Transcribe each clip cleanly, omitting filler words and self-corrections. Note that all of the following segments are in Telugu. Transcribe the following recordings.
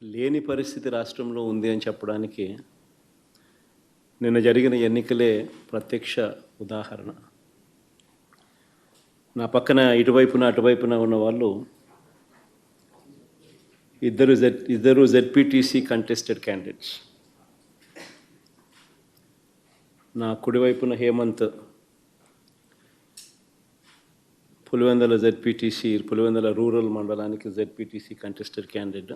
లేని పరిస్థితి రాష్ట్రంలో ఉంది అని చెప్పడానికి నిన్న జరిగిన ఎన్నికలే ప్రత్యక్ష ఉదాహరణ. నా పక్కన అటువైపున ఉన్న వాళ్ళు ఇద్దరు జెడ్పీటీసీ కంటెస్టెడ్ క్యాండిడేట్స్. నా కుడివైపున హేమంత్ పులివెందుల రూరల్ మండలానికి జెడ్పీటీసీ కంటెస్టెడ్ క్యాండిడేట్.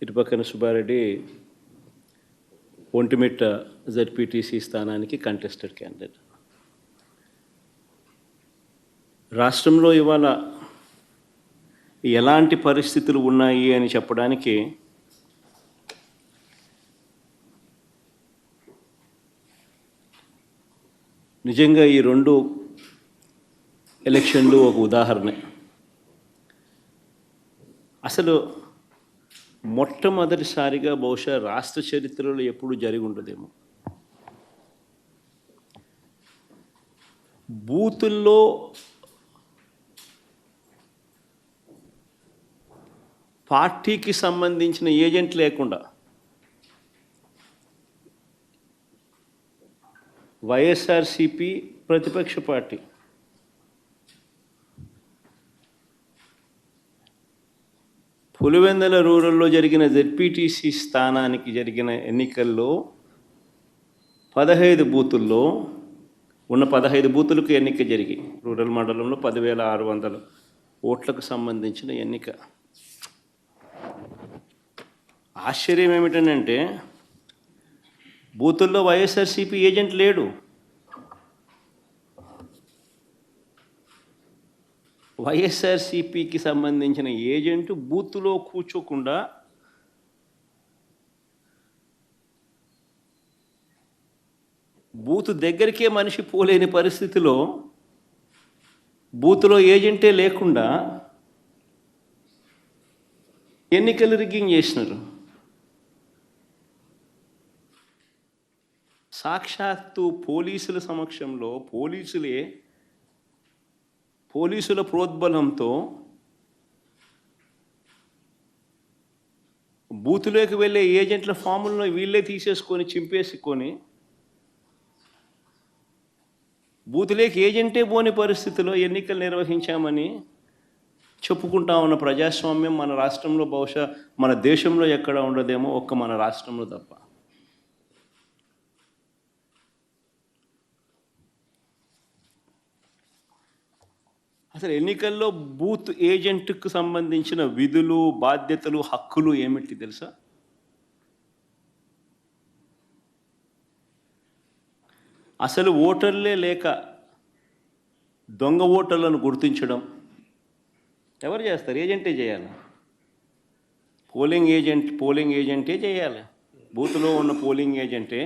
ఇటుపక్కన సుబ్బారెడ్డి ఒంటిమిట్ట జెడ్పీటీసీ స్థానానికి కంటెస్టెడ్ క్యాండిడేట్. రాష్ట్రంలో ఇవాళ ఎలాంటి పరిస్థితులు ఉన్నాయి అని చెప్పడానికి నిజంగా ఈ రెండు ఎలక్షన్లు ఒక ఉదాహరణ. అసలు మొట్టమొదటిసారిగా బహుశా రాష్ట్ర చరిత్రలో ఎప్పుడు జరిగి ఉండదేమో బూతుల్లో పార్టీకి సంబంధించిన ఏజెంట్ లేకుండా వైఎస్ఆర్సిపి ప్రతిపక్ష పార్టీ పులివెందుల రూరల్లో జరిగిన జెడ్పీటీసీ స్థానానికి జరిగిన ఎన్నికల్లో 15 బూతుల్లో ఉన్న 15 బూతులకు ఎన్నిక జరిగి రూరల్ మండలంలో 10,600 ఓట్లకు సంబంధించిన ఎన్నిక. ఆశ్చర్యం ఏమిటంటే బూతుల్లో వైఎస్ఆర్సీపీ ఏజెంట్ లేడు. వైఎస్ఆర్సీపీకి సంబంధించిన ఏజెంట్ బూత్లో కూర్చోకుండా బూత్ దగ్గరికే మనిషి పోలేని పరిస్థితిలో బూత్లో ఏజెంటే లేకుండా ఎన్నికలు రిగ్గింగ్ చేసినారు. సాక్షాత్తు పోలీసుల సమక్షంలో పోలీసుల ప్రోద్బలంతో బూతులోకి వెళ్ళే ఏజెంట్ల ఫాములను వీళ్ళే తీసేసుకొని చింపేసుకొని బూతులోకి ఏజెంటే పోని పరిస్థితిలో ఎన్నికలు నిర్వహించామని చెప్పుకుంటా ఉన్న ప్రజాస్వామ్యం మన రాష్ట్రంలో బహుశా మన దేశంలో ఎక్కడ ఉండదేమో, ఒక్క మన రాష్ట్రంలో తప్ప. అసలు ఎన్నికల్లో బూత్ ఏజెంట్కు సంబంధించిన విధులు, బాధ్యతలు, హక్కులు ఏమిటి తెలుసా? అసలు ఓటర్లే లేక దొంగ ఓటర్లను గుర్తించడం ఎవరు చేస్తారు? ఏజెంటే చేయాలి. పోలింగ్ ఏజెంటే చేయాలి. బూత్లో ఉన్న పోలింగ్ ఏజెంటే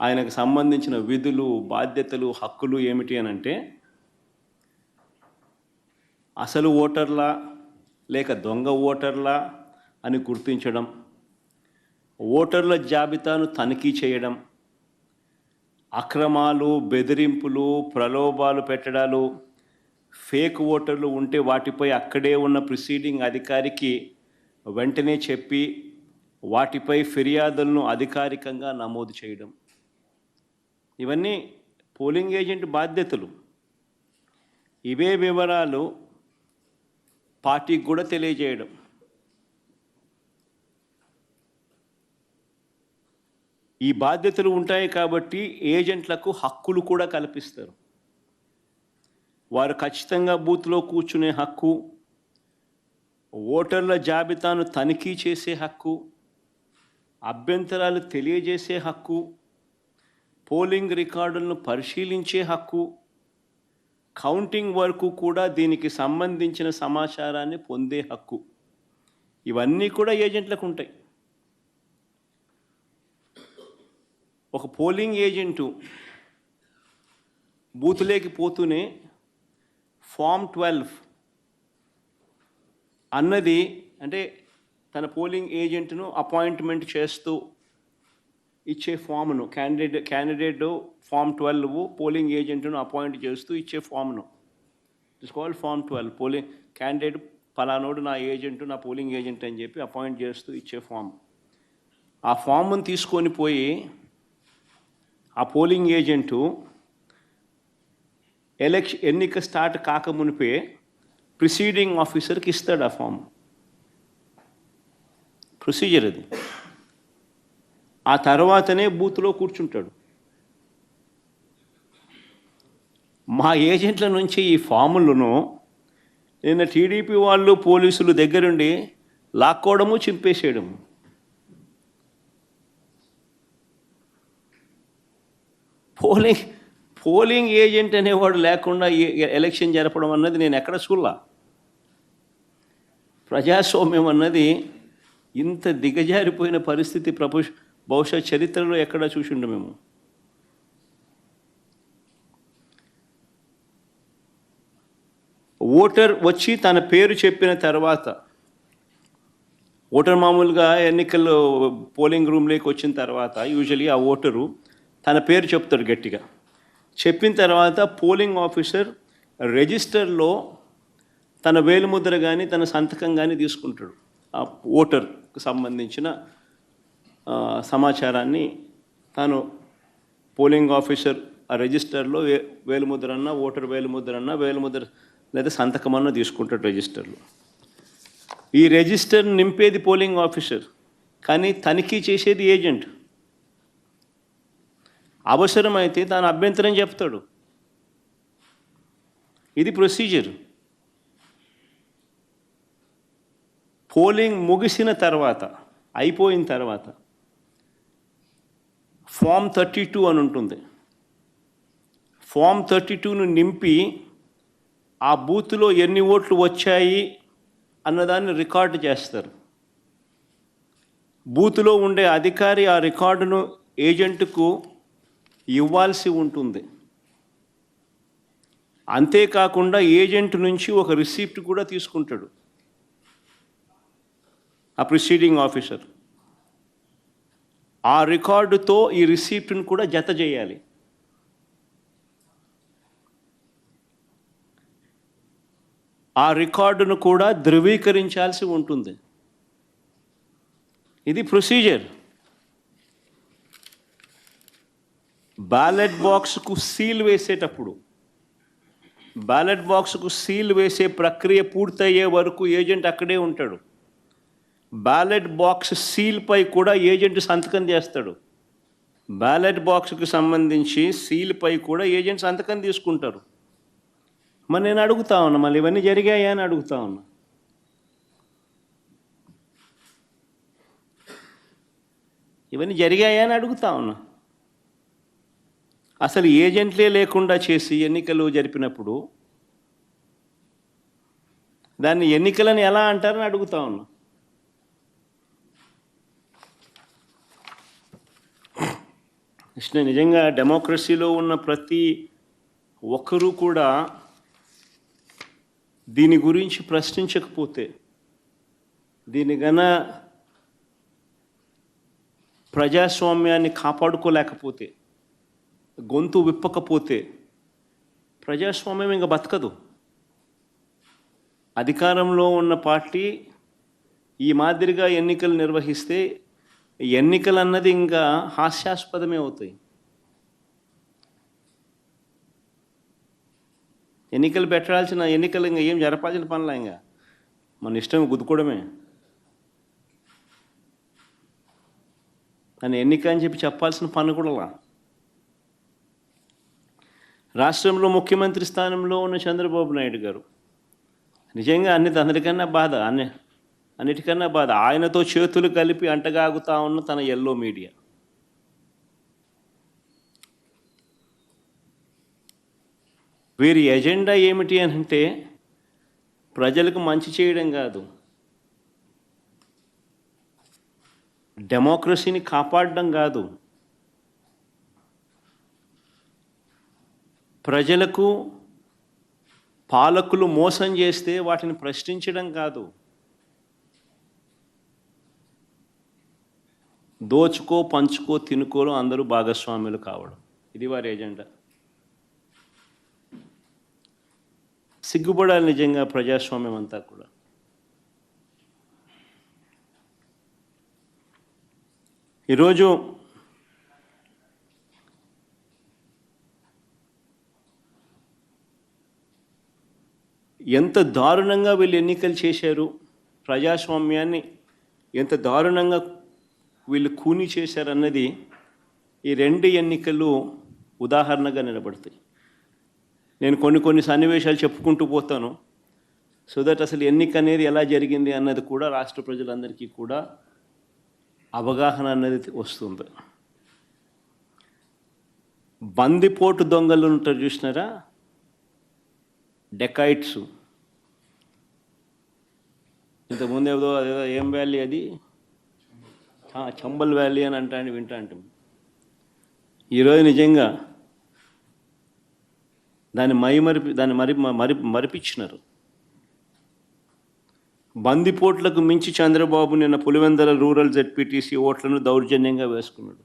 ఆయనకు సంబంధించిన విధులు, బాధ్యతలు, హక్కులు ఏమిటి అని అంటే అసలు ఓటర్లా లేక దొంగ ఓటర్లా అని గుర్తించడం, ఓటర్ల జాబితాను తనిఖీ చేయడం, అక్రమాలు, బెదిరింపులు, ప్రలోభాలు పెట్టడాలు, ఫేక్ ఓటర్లు ఉంటే వాటిపై అక్కడే ఉన్న ప్రిసీడింగ్ అధికారికి వెంటనే చెప్పి వాటిపై ఫిర్యాదులను అధికారికంగా నమోదు చేయడం, ఇవన్నీ పోలింగ్ ఏజెంట్ బాధ్యతలు. ఇవే వివరాలు పార్టీకి కూడా తెలియజేయడం. ఈ బాధ్యతలు ఉంటాయి కాబట్టి ఏజెంట్లకు హక్కులు కూడా కల్పిస్తారు. వారు ఖచ్చితంగా బూత్లో కూర్చునే హక్కు, ఓటర్ల జాబితాను తనిఖీ చేసే హక్కు, అభ్యంతరాలు తెలియజేసే హక్కు, పోలింగ్ రికార్డులను పరిశీలించే హక్కు, కౌంటింగ్ వరకు కూడా దీనికి సంబంధించిన సమాచారాన్ని పొందే హక్కు, ఇవన్నీ కూడా ఏజెంట్లకు ఉంటాయి. ఒక పోలింగ్ ఏజెంటు బూత్లోకి పోతూనే ఫామ్ 12 అన్నది అంటే తన పోలింగ్ ఏజెంట్ను అపాయింట్మెంట్ చేస్తూ ఇచ్చే ఫామ్ను క్యాండిడేట్ ఫామ్ 12 పోలింగ్ ఏజెంట్ను అపాయింట్ చేస్తూ ఇచ్చే ఫామ్ను it's called form 12. Polling candidate పలానోడు నా ఏజెంటు, నా పోలింగ్ ఏజెంట్ అని చెప్పి అపాయింట్ చేస్తూ ఇచ్చే ఫామ్. ఆ ఫామ్ని తీసుకొని పోయి ఆ పోలింగ్ ఏజెంటు ఎన్నిక స్టార్ట్ కాకమునిపే ప్రిసీడింగ్ ఆఫీసర్కి ఇస్తాడు ఆ ఫామ్. ప్రొసీజర్ అది. ఆ తర్వాతనే బూత్లో కూర్చుంటాడు. మా ఏజెంట్ల నుంచి ఈ ఫాములను నిన్న టీడీపీ వాళ్ళు పోలీసులు దగ్గరుండి లాక్కోవడము, చింపేసేయడము. పోలింగ్ ఏజెంట్ అనేవాడు లేకుండా ఎలక్షన్ జరపడం అన్నది నేను ఎక్కడ చూడలా. ప్రజాస్వామ్యం అన్నది ఇంత దిగజారిపోయిన పరిస్థితి బహుశా చరిత్రలో ఎక్కడా చూసిండు మేము. ఓటర్ వచ్చి తన పేరు చెప్పిన తర్వాత, ఓటర్ మామూలుగా ఎన్నికల్లో పోలింగ్ రూమ్లోకి వచ్చిన తర్వాత యూజువలీ ఆ ఓటరు తన పేరు చెప్తాడు గట్టిగా. చెప్పిన తర్వాత పోలింగ్ ఆఫీసర్ రిజిస్టర్లో తన వేలిముద్ర కానీ తన సంతకం కానీ తీసుకుంటాడు. ఆ ఓటర్కు సంబంధించిన సమాచారాన్ని తాను పోలింగ్ ఆఫీసర్ ఆ రిజిస్టర్లో వేలిముద్ర అన్నా, ఓటర్ వేలిముద్ర అన్నా, వేలిముద్ర లేదా సంతకం అన్నా తీసుకుంటాడు రిజిస్టర్లో. ఈ రిజిస్టర్ నింపేది పోలింగ్ ఆఫీసర్, కానీ తనిఖీ చేసేది ఏజెంట్. అవసరమైతే తాను అభ్యంతరం చెప్తాడు. ఇది ప్రొసీజర్. పోలింగ్ ముగిసిన తర్వాత, అయిపోయిన తర్వాత ఫామ్ 32 అని ఉంటుంది. ఫామ్ 32ను నింపి ఆ బూత్లో ఎన్ని ఓట్లు వచ్చాయి అన్నదాన్ని రికార్డు చేస్తారు. బూత్లో ఉండే అధికారి ఆ రికార్డును ఏజెంట్కు ఇవ్వాల్సి ఉంటుంది. అంతేకాకుండా ఏజెంట్ నుంచి ఒక రిసిప్ట్ కూడా తీసుకుంటాడు ఆ ప్రిసీడింగ్ ఆఫీసర్. ఆ రికార్డుతో ఈ రిసిప్ట్ను కూడా జత చేయాలి. ఆ రికార్డును కూడా ధృవీకరించాల్సి ఉంటుంది. ఇది ప్రొసీజర్. బ్యాలెట్ బాక్స్కు సీల్ వేసేటప్పుడు, బ్యాలెట్ బాక్స్కు సీల్ వేసే ప్రక్రియ పూర్తయ్యే వరకు ఏజెంట్ అక్కడే ఉంటాడు. బ్యాలెట్ బాక్స్ సీల్పై కూడా ఏజెంట్ సంతకం చేస్తాడు. బ్యాలెట్ బాక్స్కు సంబంధించి సీల్పై కూడా ఏజెంట్ సంతకం తీసుకుంటారు. మరి నేను అడుగుతా ఉన్నా, మళ్ళీ ఇవన్నీ జరిగాయా అని అడుగుతా ఉన్నా. ఇవన్నీ జరిగాయా అని అడుగుతా ఉన్నా. అసలు ఏజెంట్లే లేకుండా చేసి ఎన్నికలు జరిపినప్పుడు దాన్ని ఎన్నికలని ఎలా అంటారని అడుగుతా ఉన్నా. నిజంగా డెమోక్రసీలో ఉన్న ప్రతి ఒక్కరూ కూడా దీని గురించి ప్రశ్నించకపోతే, దీని గన ప్రజాస్వామ్యాన్ని కాపాడుకోలేకపోతే, గొంతు విప్పకపోతే ప్రజాస్వామ్యం ఇంకా బతకదు. అధికారంలో ఉన్న పార్టీ ఈ మాదిరిగా ఎన్నికలు నిర్వహిస్తే ఎన్నికలు అన్నది ఇంకా హాస్యాస్పదమే అవుతాయి. ఎన్నికలు పెట్టాల్సిన ఎన్నికలు ఇంకా ఏం జరపాల్సిన పనులా, ఇంకా మన ఇష్టం గుద్దుకోవడమే. కానీ ఎన్నిక అని చెప్పి చెప్పాల్సిన పని కూడా. రాష్ట్రంలో ముఖ్యమంత్రి స్థానంలో ఉన్న చంద్రబాబు నాయుడు గారు నిజంగా అందరికన్నా బాధ, అన్నిటికన్నా బాధ ఆయనతో చేతులు కలిపి అంటగాగుతా ఉన్న తన ఎల్లో మీడియా. వీరి ఎజెండా ఏమిటి అని అంటే ప్రజలకు మంచి చేయడం కాదు, డెమోక్రసీని కాపాడడం కాదు, ప్రజలకు పాలకులు మోసం చేస్తే వాటిని ప్రశ్నించడం కాదు, దోచుకో పంచుకో తినుకోలో అందరూ భాగస్వాములు కావడం. ఇది వారి ఎజెండా. సిగ్గుపడాలి నిజంగా ప్రజాస్వామ్యం అంతా కూడా. ఈరోజు ఎంత దారుణంగా వీళ్ళు ఎన్నికలు చేశారు, ప్రజాస్వామ్యాన్ని ఎంత దారుణంగా వీళ్ళు కూని చేశారన్నది ఈ రెండు ఎన్నికలు ఉదాహరణగా నిలబడతాయి. నేను కొన్ని సన్నివేశాలు చెప్పుకుంటూ పోతాను, సో దట్ అసలు ఎన్నిక అనేది ఎలా జరిగింది అన్నది కూడా రాష్ట్ర ప్రజలందరికీ కూడా అవగాహన అన్నది వస్తుంది. బందిపోటు దొంగలు ఉంటారు చూసినారా, డెకాయిట్స్. ఇంతకుముందు ఏదో ఏం వ్యాలీ అది, చంబల్ వ్యాలీ అని వింటా అంటాం. ఈరోజు నిజంగా దాన్ని మరిపించినారు. బందిపోట్లకు మించి చంద్రబాబు నిన్న పులివెందుల రూరల్ జెడ్పీటీసీ ఓట్లను దౌర్జన్యంగా వేసుకున్నాడు.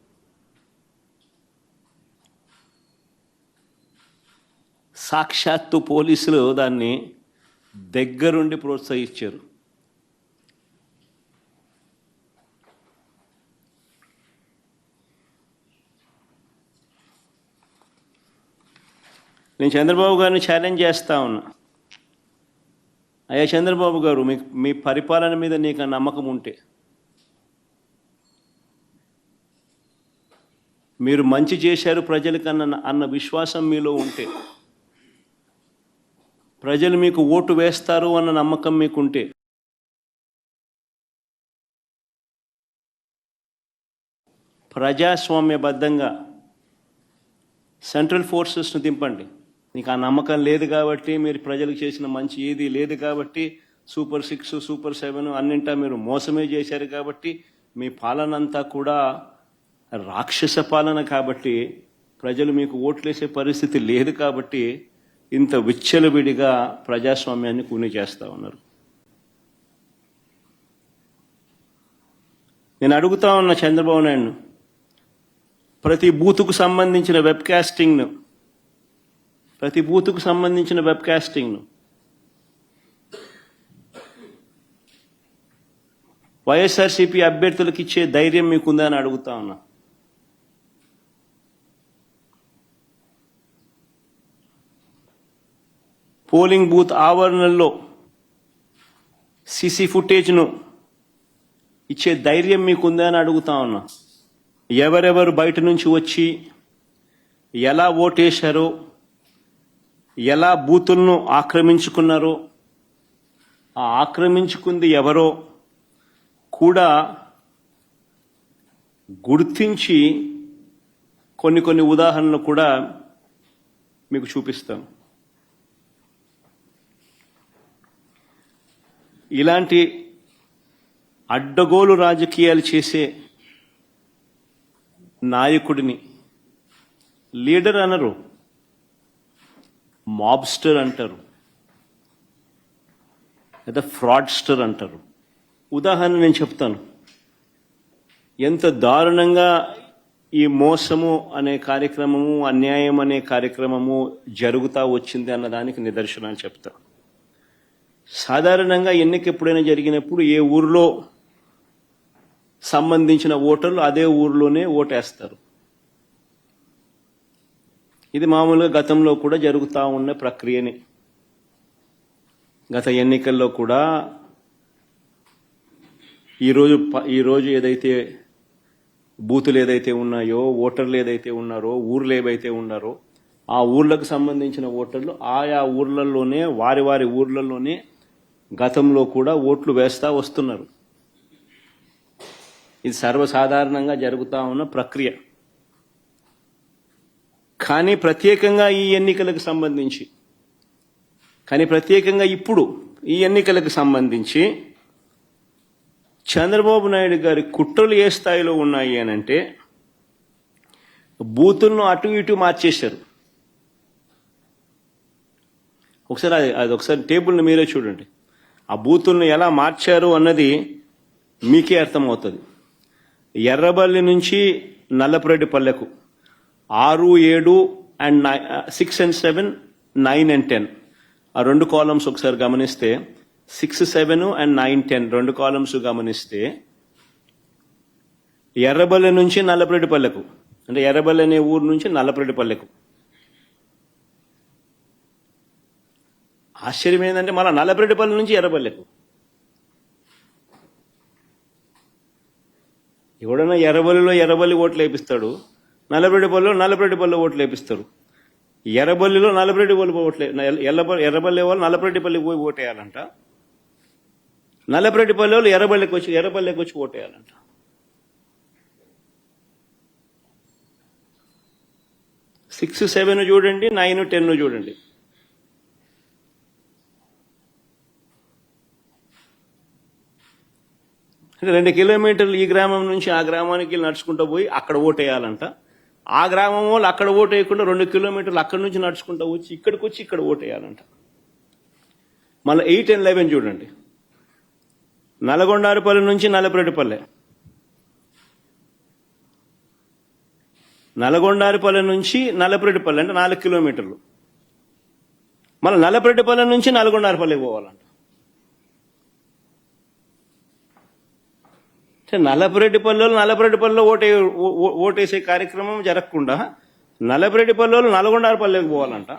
సాక్షాత్తు పోలీసులు దాన్ని దగ్గరుండి ప్రోత్సహించారు. నేను చంద్రబాబు గారిని ఛాలెంజ్ చేస్తా ఉన్నా, అయ్యా చంద్రబాబు గారు, మీ పరిపాలన మీద నీకు నమ్మకం ఉంటే, మీరు మంచి చేశారు ప్రజలకు అన్న విశ్వాసం మీలో ఉంటే, ప్రజలు మీకు ఓటు వేస్తారు అన్న నమ్మకం మీకుంటే, ప్రజాస్వామ్యబద్ధంగా సెంట్రల్ ఫోర్సెస్ను దింపండి. నీకు ఆ నమ్మకం లేదు కాబట్టి, మీరు ప్రజలకు చేసిన మంచి ఏది లేదు కాబట్టి, సూపర్ 6 సూపర్ 7 అన్నింటా మీరు మోసమే చేశారు కాబట్టి, మీ పాలన అంతా కూడా రాక్షస పాలన కాబట్టి, ప్రజలు మీకు ఓట్లేసే పరిస్థితి లేదు కాబట్టి ఇంత విచ్చలవిడిగా ప్రజాస్వామ్యాన్ని కూని చేస్తూ ఉన్నారు. నేను అడుగుతా ఉన్న చంద్రబాబు నాయుడు, ప్రతి బూతుకు సంబంధించిన వెబ్ కాస్టింగ్ను వైఎస్ఆర్సీపీ అభ్యర్థులకు ఇచ్చే ధైర్యం మీకుందా అని అడుగుతా ఉన్నా. పోలింగ్ బూత్ ఆవరణల్లో సీసీ ఫుటేజ్ను ఇచ్చే ధైర్యం మీకుందా అని అడుగుతా ఉన్నా. ఎవరెవరు బయట నుంచి వచ్చి ఎలా ఓటేశారో, ఎలా బూతులను ఆక్రమించుకున్నారో, ఆ ఆక్రమించుకుంది ఎవరో కూడా గుర్తించి కొన్ని ఉదాహరణలు కూడా మీకు చూపిస్తాం. ఇలాంటి అడ్డగోలు రాజకీయాలు చేసే నాయకుడిని లీడర్ అనరు, మాబ్స్టర్ అంటారు, లేదా ఫ్రాడ్స్టర్ అంటారు. ఉదాహరణ నేను చెప్తాను. ఎంత దారుణంగా ఈ మోసము అనే కార్యక్రమము, అన్యాయం అనే కార్యక్రమము జరుగుతూ వచ్చింది అన్నదానికి నిదర్శనాలు చెప్తా. సాధారణంగా ఎన్నిక ఎప్పుడైనా జరిగినప్పుడు ఏ ఊరిలో సంబంధించిన ఓటర్లు అదే ఊరిలోనే ఓటేస్తారు. ఇది మామూలుగా గతంలో కూడా జరుగుతూ ఉన్న ప్రక్రియని. గత ఎన్నికల్లో కూడా ఈరోజు ఏదైతే బూతులు ఏదైతే ఉన్నాయో, ఓటర్లు ఏదైతే ఉన్నారో, ఊర్లు ఏవైతే ఉన్నారో, ఆ ఊర్లకు సంబంధించిన ఓటర్లు ఆయా ఊర్లలోనే, వారి ఊర్లలోనే గతంలో కూడా ఓట్లు వేస్తూ వస్తున్నారు. ఇది సర్వసాధారణంగా జరుగుతూ ఉన్న ప్రక్రియ. కానీ ప్రత్యేకంగా ఇప్పుడు ఈ ఎన్నికలకు సంబంధించి చంద్రబాబు నాయుడు గారి కుట్రలు ఏ స్థాయిలో ఉన్నాయి అనంటే, బూతులను అటు ఇటు మార్చేశారు. ఒకసారి టేబుల్ని మీరే చూడండి. ఆ బూతులను ఎలా మార్చారు అన్నది మీకే అర్థమవుతుంది. ఎర్రబల్లి నుంచి నల్లపురెడ్డిపల్లెకు 6, 7 and 6 and 7, 9 and 10 ఆ రెండు కాలమ్స్ ఒకసారి గమనిస్తే, 6, 7 and 9, 10 రెండు కాలమ్స్ గమనిస్తే ఎర్రబల్లి నుంచి నల్లపరెడ్డిపల్లెకు, అంటే ఎర్రబల్లి అనే ఊరు నుంచి నల్లపరెడ్డిపల్లెకు. ఆశ్చర్యం ఏంటంటే మళ్ళీ నల్లపరెడ్డిపల్లి నుంచి ఎర్రబల్లెకు. ఎవడన్నా ఎర్రబల్లి ఓట్లు వేపిస్తాడు, నల్లపరెడ్డిపల్లిలో ఓట్లు వేపిస్తారు. ఎర్రబల్లిలో నల్లపరెడ్డిపల్లి ఓట్లు, ఎర్రబల్లి వాళ్ళు నల్లపరెడ్డిపల్లికి పోయి ఓటేయాలంట, నల్లపరెడ్డిపల్లి వాళ్ళు ఎర్రబల్లికి వచ్చి ఓటేయాలంట. సిక్స్ 7 చూడండి, 9, 10 చూడండి. అంటే 2 కిలోమీటర్లు ఈ గ్రామం నుంచి ఆ గ్రామానికి నడుచుకుంటూ పోయి అక్కడ ఓటేయాలంట. ఆ గ్రామం వాళ్ళు అక్కడ ఓటు వేయకుండా 2 కిలోమీటర్లు అక్కడి నుంచి నడుచుకుంటూ వచ్చి ఇక్కడికి వచ్చి ఇక్కడ ఓటేయాలంట. మళ్ళీ 8 and 11 చూడండి. నల్గొండారుపల్లి నుంచి నల్లపరెడ్డిపల్లె, నల్గొండారుపల్లి నుంచి నల్లపరెడ్డిపల్లి అంటే 4 కిలోమీటర్లు. మళ్ళీ నల్లపరెడ్డిపల్లి నుంచి నల్గొండారుపల్లికి పోవాలంట. నల్లపరెడ్డిపల్లిలో ఓటేసే కార్యక్రమం జరగకుండా నల్లపరెడ్డిపల్లిలో నల్గొండారుపల్లికి పోవాలంట.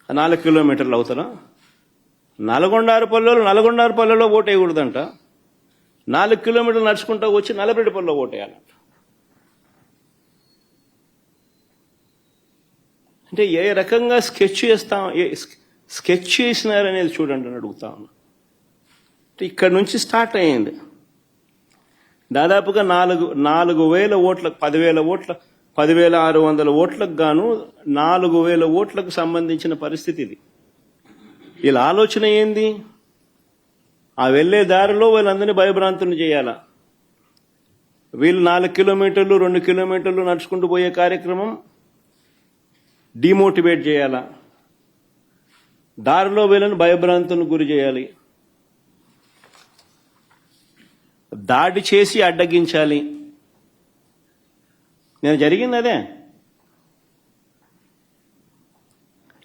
4 కిలోమీటర్లు అవుతారా? నల్గొండారుపల్లిలో ఓటేయకూడదంట. 4 కిలోమీటర్లు నడుచుకుంటూ వచ్చి నల్లపరెడ్డిపల్లిలో ఓటేయాలంట. అంటే ఏ రకంగా స్కెచ్ చేసినారనేది చూడండి అని అడుగుతా ఉన్నా. ఇక్కడ నుంచి స్టార్ట్ అయ్యింది. దాదాపుగా 4,000 ఓట్లకు 10,600 ఓట్లకు గాను 4,000 ఓట్లకు సంబంధించిన పరిస్థితి ఇది. వీళ్ళ ఆలోచన ఏంది? ఆ వెళ్లే దారిలో వీళ్ళందరినీ భయభ్రాంతులు చేయాలా. వీళ్ళు 4 కిలోమీటర్లు 2 కిలోమీటర్లు నడుచుకుంటూ పోయే కార్యక్రమం డిమోటివేట్ చేయాలా, దారిలో వీళ్ళని భయభ్రాంతులకు గురి చేయాలి, దాడి చేసి అడ్డగించాలి. నిన్న జరిగింది అదే.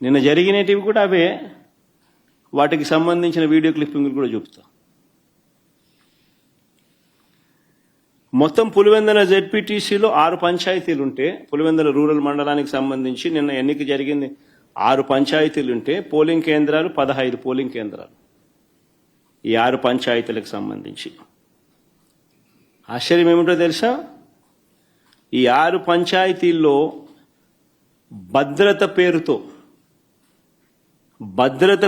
నిన్న జరిగినటివి కూడా అవే. వాటికి సంబంధించిన వీడియో క్లిప్పింగ్లు కూడా చూపుతా. మొత్తం పులివెందుల జెడ్పీటీసీలో 6 పంచాయతీలుంటే, పులివెందుల రూరల్ మండలానికి సంబంధించి నిన్న ఎన్నిక జరిగింది. 6 పంచాయతీలుంటే పోలింగ్ కేంద్రాలు 15 పోలింగ్ కేంద్రాలు ఈ 6 పంచాయతీలకు సంబంధించి. ఆశ్చర్యం ఏమిటో తెలుసా? ఈ 6 పంచాయతీల్లో భద్రత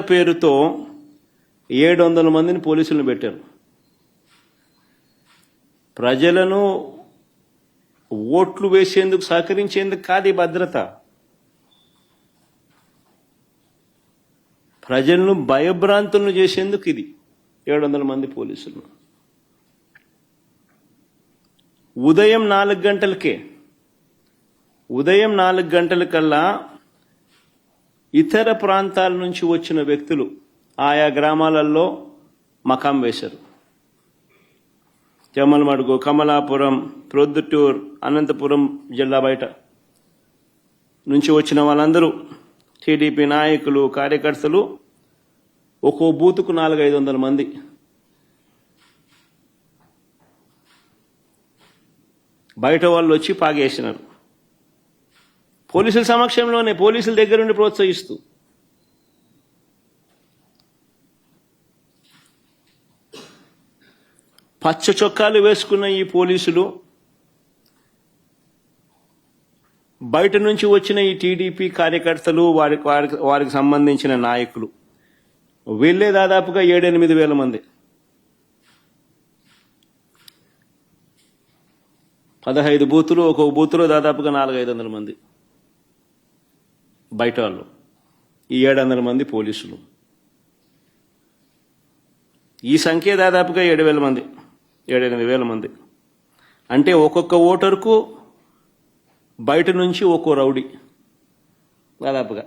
పేరుతో 700 మందిని పోలీసులను పెట్టారు. ప్రజలను ఓట్లు వేసేందుకు సహకరించేందుకు కాదు ఈ భద్రత, ప్రజలను భయభ్రాంతులను చేసేందుకు ఇది 700 మంది పోలీసులు. ఉదయం 4 గంటలకల్లా ఇతర ప్రాంతాల నుంచి వచ్చిన వ్యక్తులు ఆయా గ్రామాలలో మకాం వేశారు. జమ్మలమడుగు, కమలాపురం, ప్రొద్దుటూర్, అనంతపురం జిల్లా బయట నుంచి వచ్చిన వాళ్ళందరూ టీడీపీ నాయకులు, కార్యకర్తలు ఒక్కో బూతుకు 400-500 మంది. బయట వాళ్ళు వచ్చి పాగేసినారు. పోలీసుల సమక్షంలోనే, పోలీసుల దగ్గరుండి ప్రోత్సహిస్తూ. పచ్చ చొక్కాలు వేసుకున్న ఈ పోలీసులు బయట నుంచి వచ్చిన ఈ టీడీపీ కార్యకర్తలు, వారికి సంబంధించిన నాయకులు వీళ్ళే దాదాపుగా 7-8 వేల మంది. 15 బూతులు, ఒక్కొక్క బూతులో దాదాపుగా 400-500 మంది బయట వాళ్ళు, ఈ 700 మంది పోలీసులు. ఈ సంఖ్య దాదాపుగా 7,000 మంది, 7-8 వేల మంది. అంటే ఒక్కొక్క ఓటరుకు బయట నుంచి ఒక్కో రౌడీ దాదాపుగా.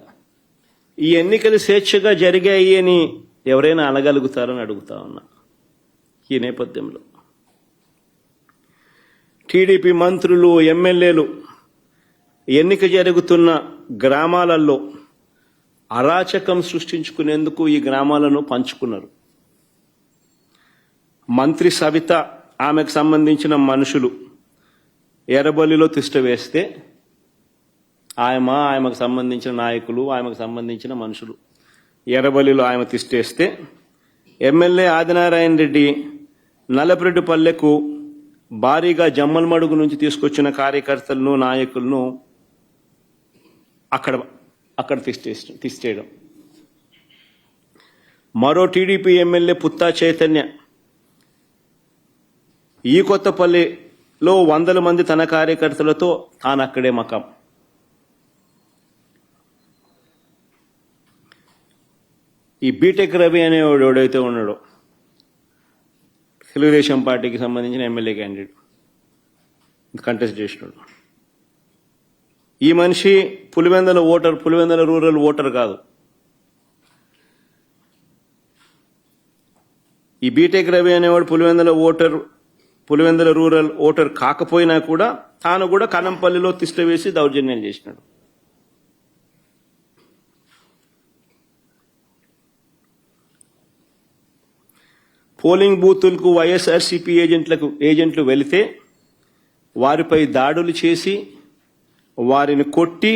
ఈ ఎన్నికలు స్వేచ్ఛగా జరిగాయి అని ఎవరైనా అనగలుగుతారని అడుగుతా ఉన్నా. ఈ నేపథ్యంలో టీడీపీ మంత్రులు, ఎమ్మెల్యేలు ఎన్నిక జరుగుతున్న గ్రామాలలో అరాచకం సృష్టించుకునేందుకు ఈ గ్రామాలను పంచుకున్నారు. మంత్రి సవిత ఆమెకు సంబంధించిన మనుషులు ఎర్రబల్లిలో తిష్ట వేస్తే ఆమెకు సంబంధించిన నాయకులు, ఆమెకు సంబంధించిన మనుషులు ఎర్రబల్లిలో ఆమె తిష్టేస్తే ఎమ్మెల్యే ఆదినారాయణ రెడ్డి నల్లపరెడ్డిపల్లెకు భారీగా జమ్మలమడుగు నుంచి తీసుకొచ్చిన కార్యకర్తలను, నాయకులను అక్కడ తిష్టేయడం. మరో టీడీపీ ఎమ్మెల్యే పుత్తా చైతన్య ఈ కొత్తపల్లిలో 100 మంది తన కార్యకర్తలతో తాను అక్కడే మకాం. ఈ బీటెక్ రవి అనేవాడు ఎవడైతే ఉన్నాడో తెలుగుదేశం పార్టీకి సంబంధించిన ఎమ్మెల్యే క్యాండిడేట్ కంటెస్ట్ చేసినాడు. ఈ మనిషి పులివెందుల రూరల్ ఓటర్ కాదు. ఈ బీటెక్ రవి అనేవాడు పులివెందుల రూరల్ ఓటర్ కాకపోయినా కూడా తాను కూడా కనంపల్లిలో తిష్ట వేసి దౌర్జన్యం చేసినాడు. పోలింగ్ బూతులకు వైఎస్ఆర్సీపీ ఏజెంట్లు వెళితే వారిపై దాడులు చేసి వారిని కొట్టి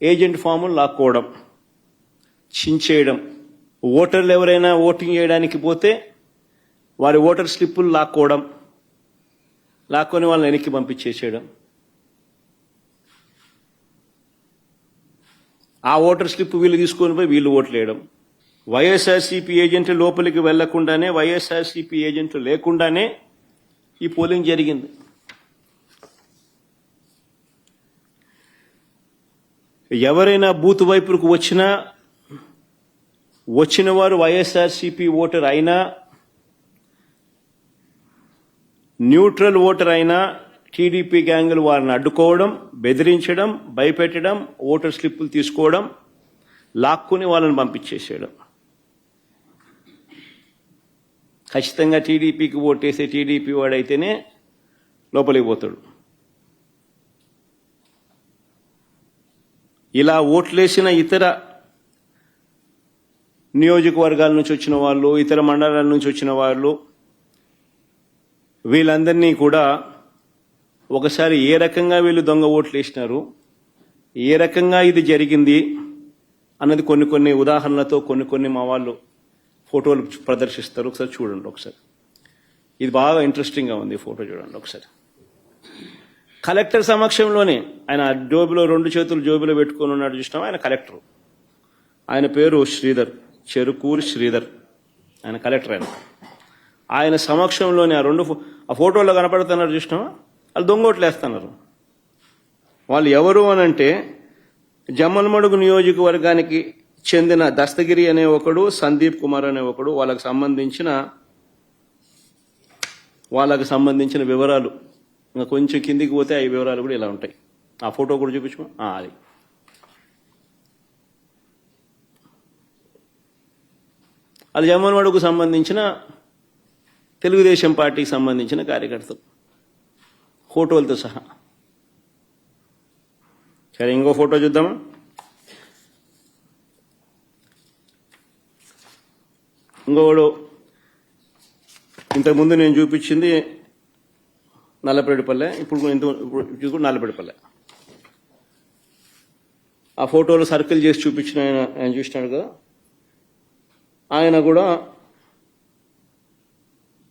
ఏజెంట్ ఫాములు లాక్కోవడం, చించేయడం. ఓటర్లు ఎవరైనా ఓటింగ్ చేయడానికి పోతే వారి ఓటర్ స్లిప్పులు లాక్కొని వాళ్ళని వెనక్కి పంపించేసేయడం. ఆ ఓటర్ స్లిప్ వీళ్ళు తీసుకొని పోయి వీళ్ళు ఓట్లు వేయడం. వైఎస్ఆర్సీపీ ఏజెంట్లు లోపలికి వెళ్లకుండానే, వైఎస్ఆర్సీపీ ఏజెంట్లు లేకుండానే ఈ పోలింగ్ జరిగింది. ఎవరైనా బూత్ వైపుకు వచ్చిన వారు వైఎస్ఆర్సీపీ ఓటర్ అయినా, న్యూట్రల్ ఓటర్ అయినా టీడీపీ గ్యాంగులు వారిని అడ్డుకోవడం, బెదిరించడం, భయపెట్టడం, ఓటర్ స్లిప్పులు తీసుకోవడం, లాక్కుని వాళ్ళని పంపించేసేయడం. ఖచ్చితంగా టీడీపీకి ఓటేసే టీడీపీ వాడైతేనే లోపలికి పోతాడు. ఇలా ఓట్లేసిన ఇతర నియోజకవర్గాల నుంచి వచ్చిన వాళ్ళు, ఇతర మండలాల నుంచి వచ్చిన వాళ్ళు, వీళ్ళందరినీ కూడా ఒకసారి ఏ రకంగా వీళ్ళు దొంగ ఓట్లు వేసినారు, ఏ రకంగా ఇది జరిగింది అన్నది కొన్ని ఉదాహరణలతో కొన్ని మా వాళ్ళు ఫోటోలు ప్రదర్శిస్తారు. ఒకసారి చూడండి. ఒకసారి ఇది బాగా ఇంట్రెస్టింగ్గా ఉంది. ఫోటో చూడండి ఒకసారి. కలెక్టర్ సమక్షంలోనే ఆయన జోబిలో 2 చేతులు జోబిలో పెట్టుకొని ఉన్నాడు చూసినాం. ఆయన కలెక్టర్. ఆయన పేరు శ్రీధర్, చెరుకూరి శ్రీధర్. ఆయన కలెక్టర్. ఆయన సమక్షంలోనే ఆ ఫోటోలో కనపడుతున్నారు చూసినామా, వాళ్ళు దొంగోట్లు వేస్తున్నారు. వాళ్ళు ఎవరు అనంటే జమ్మలమడుగు నియోజకవర్గానికి చెందిన దస్తగిరి అనే ఒకడు, సందీప్ కుమార్ అనే ఒకడు. వాళ్ళకు సంబంధించిన వివరాలు ఇంకా కొంచెం కిందికి పోతే ఆ వివరాలు కూడా ఇలా ఉంటాయి. ఆ ఫోటో కూడా చూపించు. అది అది జమ్మలమడుగుకు సంబంధించిన తెలుగుదేశం పార్టీకి సంబంధించిన కార్యకర్తలు ఫోటోలతో సహా. సరే, ఇంకో ఫోటో చూద్దామా. ఇంకోడు ఇంతకుముందు నేను చూపించింది నల్లపరెడ్డిపల్లె, ఇప్పుడు నల్లపరెడ్డిపల్లె. ఆ ఫోటోలు సర్కిల్ చేసి చూపించిన ఆయన చూసినాడు కదా, ఆయన కూడా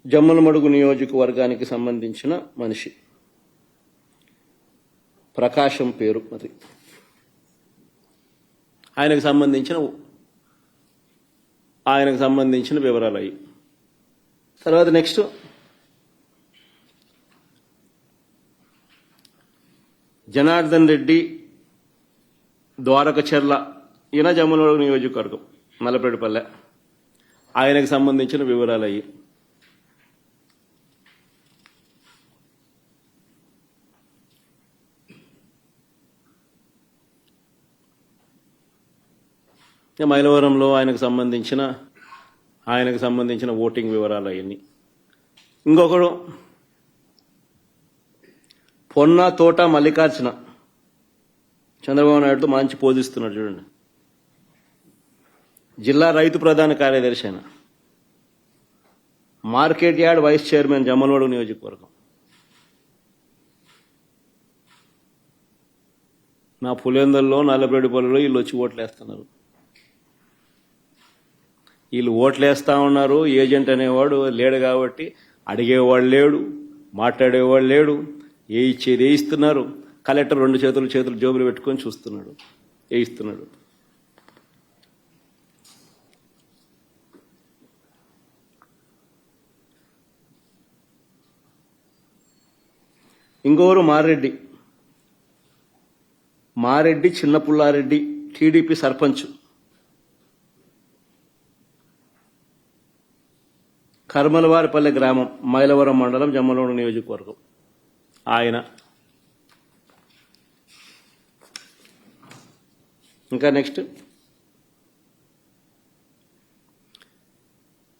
జమ్మలమడుగు నియోజకవర్గానికి సంబంధించిన మనిషి. ప్రకాశం పేరు అది. ఆయనకు సంబంధించిన వివరాలు అయ్యి. తర్వాత నెక్స్ట్ జనార్దన్ రెడ్డి, ద్వారకచర్ల. ఈయన జమ్మలమడుగు నియోజకవర్గం, నల్లపరెడ్డిపల్లె. ఆయనకు సంబంధించిన వివరాలు అయ్యి. మైలవరంలో ఆయనకు సంబంధించిన ఓటింగ్ వివరాలు అవన్నీ. ఇంకొకడు పొన్న తోట మల్లికార్జున, చంద్రబాబు నాయుడుతో మంచి పోజిస్తున్నాడు చూడండి. జిల్లా రైతు ప్రధాన కార్యదర్శి ఆయన. Market yard vice chairman Jammalamadugu నియోజకవర్గం. నా పులివెందుల్లో నల్లబెడిపల్లిలో వీళ్ళు వచ్చి ఓట్లేస్తున్నారు. వీళ్ళు ఓట్లేస్తా ఉన్నారు. ఏజెంట్ అనేవాడు లేడు కాబట్టి అడిగేవాడు లేడు, మాట్లాడేవాడు లేడు. ఏ ఇచ్చేది వేయిస్తున్నారు. కలెక్టర్ 2 చేతులు జోబులు పెట్టుకొని చూస్తున్నాడు, వేయిస్తున్నాడు. ఇంకొకరు మారెడ్డి చిన్నపుల్లారెడ్డి టీడీపీ సర్పంచ్, కర్మలవారిపల్లె గ్రామం, మైలవరం మండలం, జమ్మలమడుగు నియోజకవర్గం. ఆయన ఇంకా నెక్స్ట్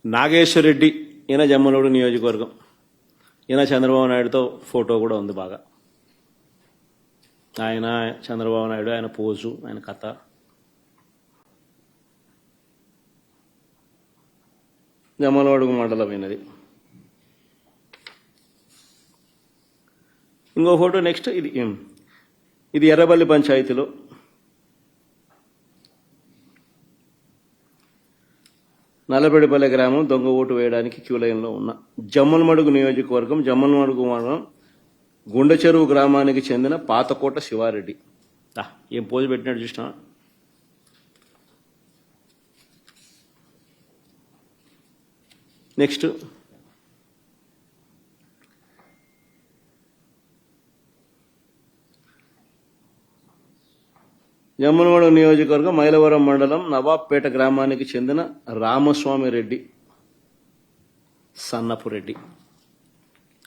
నాగేశ్వరరెడ్డి, ఈయన జమ్మలమడుగు నియోజకవర్గం. ఈయన చంద్రబాబు నాయుడుతో ఫోటో కూడా ఉంది బాగా. ఆయన చంద్రబాబు నాయుడు, ఆయన పోజు, ఆయన కథ. జమ్మలమడుగు మండలం అయినది. ఇంకో ఫోటో నెక్స్ట్. ఇది ఎర్రబల్లి పంచాయతీలో నల్లబెడిపల్లె గ్రామం దొంగ ఓటు వేయడానికి క్యూ లైన్లో ఉన్న జమ్మలమడుగు నియోజకవర్గం, జమ్మలమడుగు మండలం గుండె చెరువు గ్రామానికి చెందిన పాతకోట శివారెడ్డి. ఏం పోజు పెట్టినట్టు చూసినా. నెక్స్ట్ జమ్మలమడుగు నియోజకవర్గం మైలవరం మండలం నవాబ్పేట గ్రామానికి చెందిన రామస్వామి రెడ్డి, సన్నపు రెడ్డి.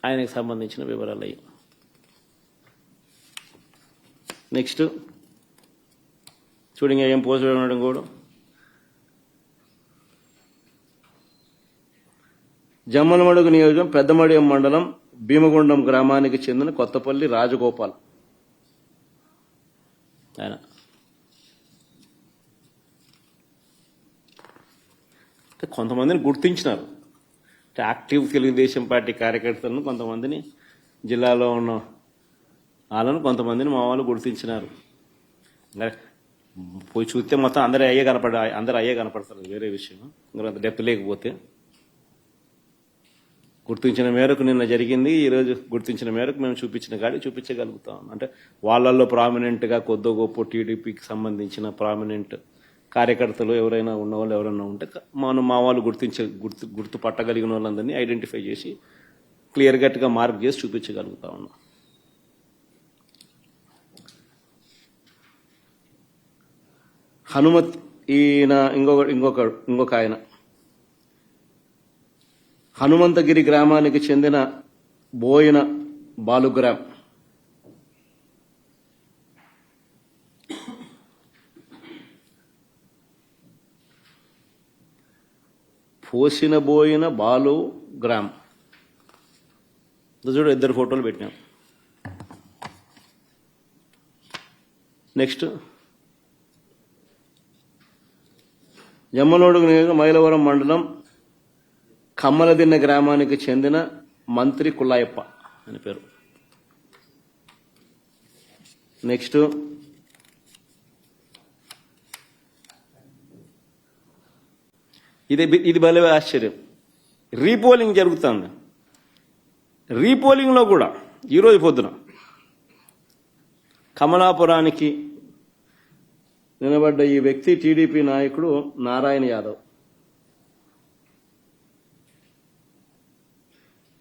ఆయనకు సంబంధించిన వివరాలు అయ్యి. నెక్స్ట్ చూడండి ఏం పోస్ట్ ఉండడం కూడా. జమ్మలమడుగు నియోజకవర్గం పెద్దమడియం మండలం భీమగుండం గ్రామానికి చెందిన కొత్తపల్లి రాజగోపాల్. ఆయన కొంతమందిని గుర్తించినారు. యాక్టివ్ తెలుగుదేశం పార్టీ కార్యకర్తలను కొంతమందిని, జిల్లాలో ఉన్న వాళ్ళను కొంతమందిని మా వాళ్ళు గుర్తించినారు. పోయి చూస్తే మొత్తం అందరూ అయ్యే కనపడతారు, వేరే విషయం. ఇంకంత డెప్త్ లేకపోతే గుర్తించిన మేరకు నిన్న జరిగింది. ఈరోజు గుర్తించిన మేరకు మేము చూపించిన కాడి చూపించగలుగుతాం. అంటే వాళ్ళల్లో ప్రామినెంట్గా కొద్దో గొప్ప టీడీపీకి సంబంధించిన ప్రామినెంట్ కార్యకర్తలు ఎవరైనా ఉన్నవాళ్ళు ఎవరైనా ఉంటే మా వాళ్ళు గుర్తుపట్టగలిగిన వాళ్ళందరినీ ఐడెంటిఫై చేసి క్లియర్ కట్గా మార్క్ చేసి చూపించగలుగుతా ఉన్నాం. హనుమత్, ఈయన ఇంకొక ఆయన హనుమంతగిరి గ్రామానికి చెందిన బోయిన బాలుగ్రామ్. పోసిన బోయిన బాలుగ్రామ్. చూడు 2 ఫోటోలు పెట్టినాం. నెక్స్ట్ జమ్మలమడుగు నియోజకవర్గం మైలవరం మండలం కమ్మలదిన్న గ్రామానికి చెందిన మంత్రి కుల్లాయప్ప అని పేరు. నెక్స్ట్ ఇది భలే ఆశ్చర్యం. రీపోలింగ్ జరుగుతుంది. రీపోలింగ్లో కూడా ఈరోజు పొద్దున కమలాపురానికి నిలబడ్డ ఈ వ్యక్తి టీడీపీ నాయకుడు నారాయణ యాదవ్.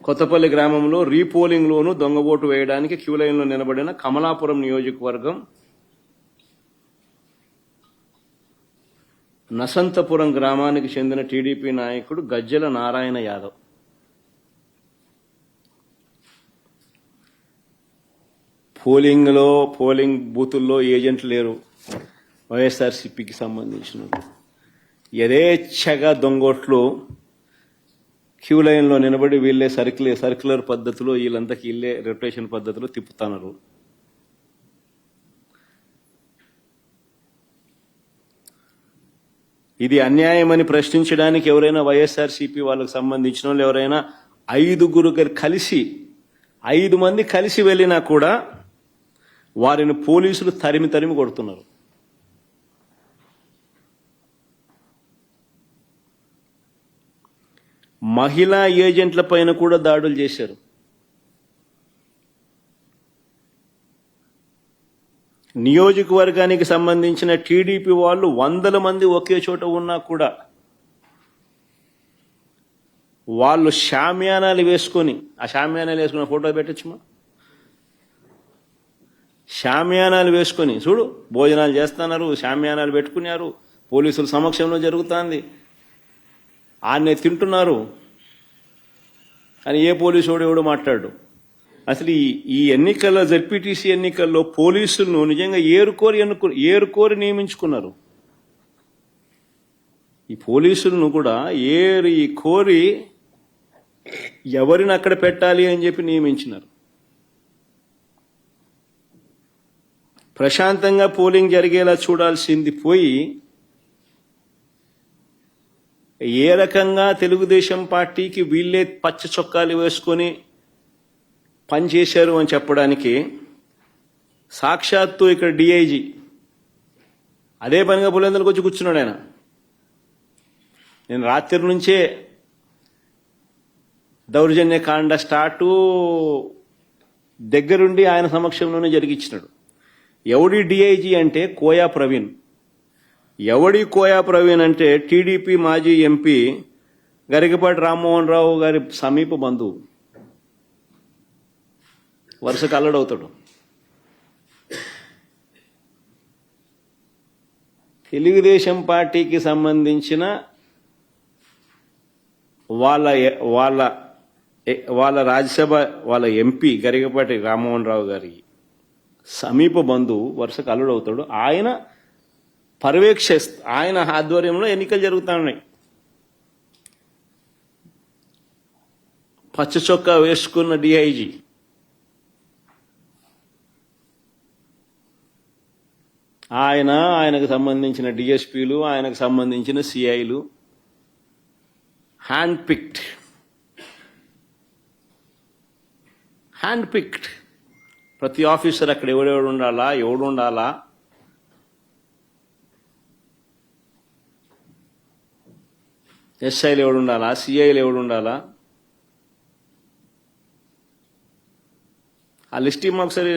కొత్తపల్లి గ్రామంలో రీపోలింగ్లోనూ దొంగ ఓటు వేయడానికి క్యూ లైన్లో నిలబడిన కమలాపురం నియోజకవర్గం నసంతపురం గ్రామానికి చెందిన టీడీపీ నాయకుడు గజ్జెల నారాయణ యాదవ్. పోలింగ్ బూతుల్లో ఏజెంట్లు లేరు. వైఎస్ఆర్సీపీకి సంబంధించిన యథేచ్ఛగా దొంగోట్లు క్యూ లైన్లో నిలబడి వీళ్ళే సర్క్యులర్ పద్ధతిలో వీళ్ళంతకి వీళ్ళే రొటేషన్ పద్ధతిలో తిప్పుతున్నారు. ఇది అన్యాయమని ప్రశ్నించడానికి ఎవరైనా వైఎస్ఆర్సీపీ వాళ్ళకు సంబంధించిన వాళ్ళు ఎవరైనా 5 మంది కలిసి వెళ్ళినా కూడా వారిని పోలీసులు తరిమి కొడుతున్నారు. మహిళా ఏజెంట్ల పైన కూడా దాడులు చేశారు. నియోజకవర్గానికి సంబంధించిన టీడీపీ వాళ్ళు 100 మంది ఒకే చోట ఉన్నా కూడా వాళ్ళు షామియానాలు వేసుకొని, ఆ షామియానాలు వేసుకున్న ఫోటో పెట్టచ్చుమా, షామియానాలు వేసుకొని చూడు భోజనాలు చేస్తున్నారు, షామియానాలు పెట్టుకున్నారు, పోలీసుల సమక్షంలో జరుగుతుంది, ఆన్నే తింటున్నారు అని ఏ పోలీసు ఎవడు మాట్లాడు. అసలు ఈ ఎన్నికల్లో జెడ్పీటీసీ ఎన్నికల్లో పోలీసులను నిజంగా ఏరుకోరి నియమించుకున్నారు. ఈ పోలీసులను కూడా కోరి ఎవరిని అక్కడ పెట్టాలి అని చెప్పి నియమించినారు. ప్రశాంతంగా పోలింగ్ జరిగేలా చూడాల్సింది పోయి ఏ రకంగా తెలుగుదేశం పార్టీకి వీళ్ళే పచ్చ చొక్కాలు వేసుకొని పనిచేశారు అని చెప్పడానికి సాక్షాత్తు ఇక్కడ డిఐజీ అదే పనిగా పులివెందులకు వచ్చి కూర్చున్నాడు. ఆయన నేను రాత్రి నుంచే దౌర్జన్యకాండ స్టార్టు దగ్గరుండి ఆయన సమక్షంలోనే జరిగించినాడు. ఎవడి డిఐజీ అంటే కోయా ప్రవీణ్. కోయా ప్రవీణ్ అంటే టీడీపీ మాజీ ఎంపీ గరికపాటి రామ్మోహన్ రావు గారి సమీప బంధువు, వరుసకు అల్లడవుతాడు. తెలుగుదేశం పార్టీకి సంబంధించిన వాళ్ళ రాజ్యసభ వాళ్ళ ఎంపీ గరికపాటి రామ్మోహన్ రావు గారి సమీప బంధువు వరుసకు అల్లుడవుతాడు. ఆయన ఆయన ఆధ్వర్యంలో ఎన్నికలు జరుగుతూ ఉన్నాయి. పచ్చ చొక్కా వేసుకున్న డిఐజీ ఆయనకు సంబంధించిన డిఎస్పీలు, ఆయనకు సంబంధించిన సిఐలు హ్యాండ్ పిక్డ్ ప్రతి ఆఫీసర్ అక్కడ ఎవడు ఉండాలా, ఎస్ఐలు ఎవడు ఉండాలా, సిఐలు ఎవడు ఉండాలా, ఆ లిస్ట్ మాకు సరే.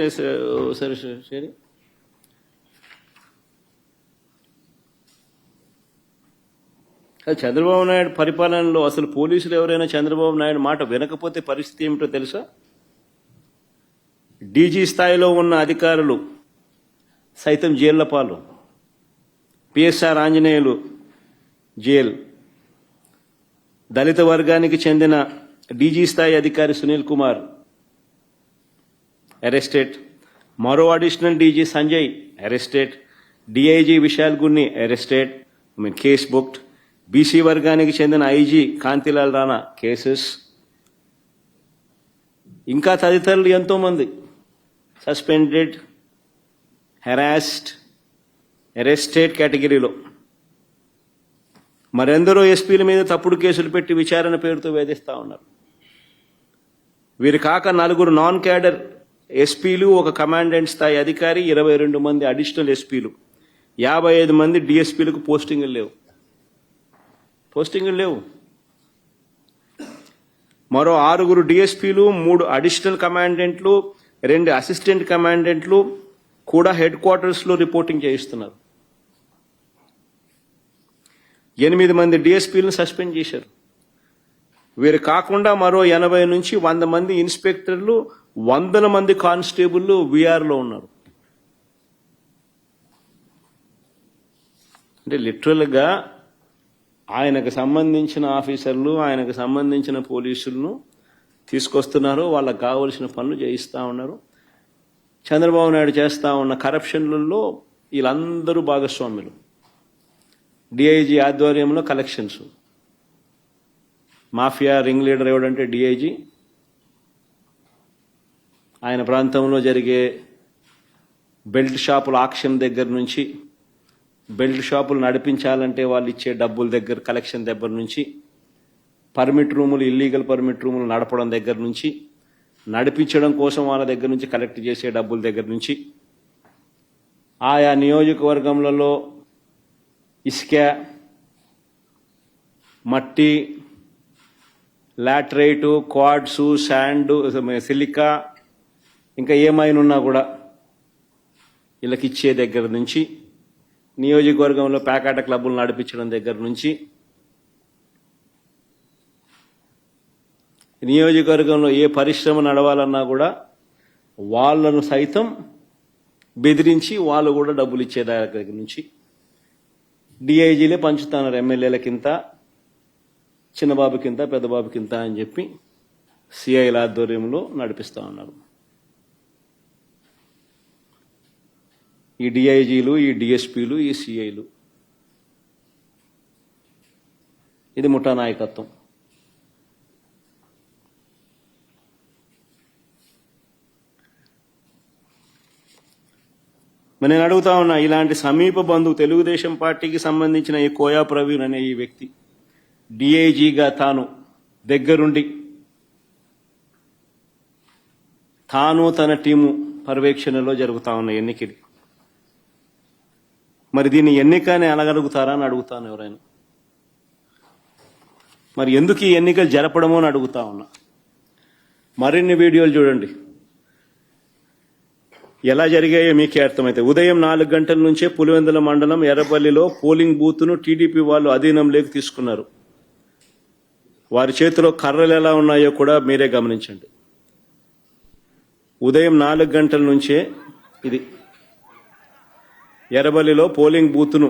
చంద్రబాబు నాయుడు పరిపాలనలో అసలు పోలీసులు ఎవరైనా చంద్రబాబు నాయుడు మాట వినకపోతే పరిస్థితి ఏమిటో తెలుసా? డీజీ స్థాయిలో ఉన్న అధికారులు సైతం జైళ్ల పాలు. పిఎస్ఆర్ ఆంజనేయులు జైలు, దళిత వర్గానికి చెందిన డీజీ స్థాయి అధికారి సునీల్ కుమార్ అరెస్టెడ్, మరో additional DG Sanjay arrested, DIG Vishal Gunni arrested, case booked. BC వర్గానికి చెందిన ఐజీ కాంతిలాల్ రాణా కేసెస్, ఇంకా తదితరులు ఎంతో మంది సస్పెండెడ్, హెరాస్డ్, అరెస్టెడ్ కేటగిరీలో. మరెందరో ఎస్పీల మీద తప్పుడు కేసులు పెట్టి విచారణ పేరుతో వేధిస్తా ఉన్నారు. వీరు కాక 4 నాన్ క్యాడర్ ఎస్పీలు, ఒక కమాండెంట్ స్థాయి అధికారి, 22 మంది అడిషనల్ ఎస్పీలు, 55 మంది డిఎస్పీలకు పోస్టింగులు లేవు. మరో 6 డిఎస్పీలు, 3 అడిషనల్ కమాండెంట్లు, 2 అసిస్టెంట్ కమాండెంట్లు కూడా హెడ్ క్వార్టర్స్ లో రిపోర్టింగ్ చేయిస్తున్నారు. 8 మంది డిఎస్పీలను సస్పెండ్ చేశారు. వీరు కాకుండా మరో 80 నుంచి 100 మంది ఇన్స్పెక్టర్లు, 100 మంది కానిస్టేబుల్ వీఆర్లో ఉన్నారు. అంటే లిటరల్గా ఆయనకు సంబంధించిన ఆఫీసర్లు, ఆయనకు సంబంధించిన పోలీసులను తీసుకొస్తున్నారు, వాళ్ళకు కావలసిన పనులు చేయిస్తూ ఉన్నారు. చంద్రబాబు నాయుడు చేస్తూ ఉన్న కరప్షన్లలో వీళ్ళందరూ భాగస్వాములు. డిఐజీ ఆధ్వర్యంలో కలెక్షన్స్, మాఫియా రింగ్ లీడర్ ఎవడంటే డిఐజీ. ఆయన ప్రాంతంలో జరిగే బెల్ట్ షాపుల ఆక్షన్ దగ్గర నుంచి బెల్ట్ షాపులు నడిపించాలంటే వాళ్ళు ఇచ్చే డబ్బుల దగ్గర కలెక్షన్ దగ్గర నుంచి, పర్మిట్ రూములు ఇల్లీగల్ పర్మిట్ రూములు నడపడం దగ్గర నుంచి, నడిపించడం కోసం వాళ్ళ దగ్గర నుంచి కలెక్ట్ చేసే డబ్బుల దగ్గర నుంచి, ఆయా నియోజకవర్గంలో ఇసుక, మట్టి, లాటరైటు, క్వాడ్సు, శాండు, సిలికా, ఇంకా ఏమైనా ఉన్నా కూడా వీళ్ళకి ఇచ్చే దగ్గర నుంచి, నియోజకవర్గంలో ప్యాకాట క్లబ్బులు నడిపించడం దగ్గర నుంచి, నియోజకవర్గంలో ఏ పరిశ్రమ నడవాలన్నా కూడా వాళ్ళను సైతం బెదిరించి వాళ్ళు కూడా డబ్బులు ఇచ్చే దగ్గర నుంచి డిఐజీలే పంచుతున్నారు. ఎమ్మెల్యేలకింత, చిన్నబాబుకింత, పెద్దబాబుకింత అని చెప్పి సిఐల ఆధ్వర్యంలో నడిపిస్తూ ఉన్నారు. ఈ డిఐజీలు, ఈ డిఎస్పీలు, ఈ సిఐలు, ఇది ముఠా నాయకత్వం. మరి నేను అడుగుతా ఉన్నా, ఇలాంటి సమీప బంధువు తెలుగుదేశం పార్టీకి సంబంధించిన ఈ కోయా ప్రవీణ్ అనే ఈ వ్యక్తి డిఐజీగా తాను దగ్గరుండి తాను తన టీము పర్యవేక్షణలో జరుగుతా ఉన్న ఎన్నికలు, మరి దీన్ని ఎన్నికని అనగలుగుతారా అని అడుగుతాను ఎవరైనా. మరి ఎందుకు ఈ ఎన్నికలు జరపడమో అని అడుగుతా ఉన్నా. మరిన్ని వీడియోలు చూడండి, ఎలా జరిగాయో మీకే అర్థమైతే. ఉదయం 4 గంటల నుంచే పులివెందుల మండలం ఎర్రపల్లిలో పోలింగ్ బూత్ను టీడీపీ వాళ్ళు అధీనంలోకి తీసుకున్నారు. వారి చేతిలో కర్రలు ఎలా ఉన్నాయో కూడా మీరే గమనించండి. ఉదయం 4 గంటల నుంచే ఇది ఎర్రబల్లిలో పోలింగ్ బూత్ను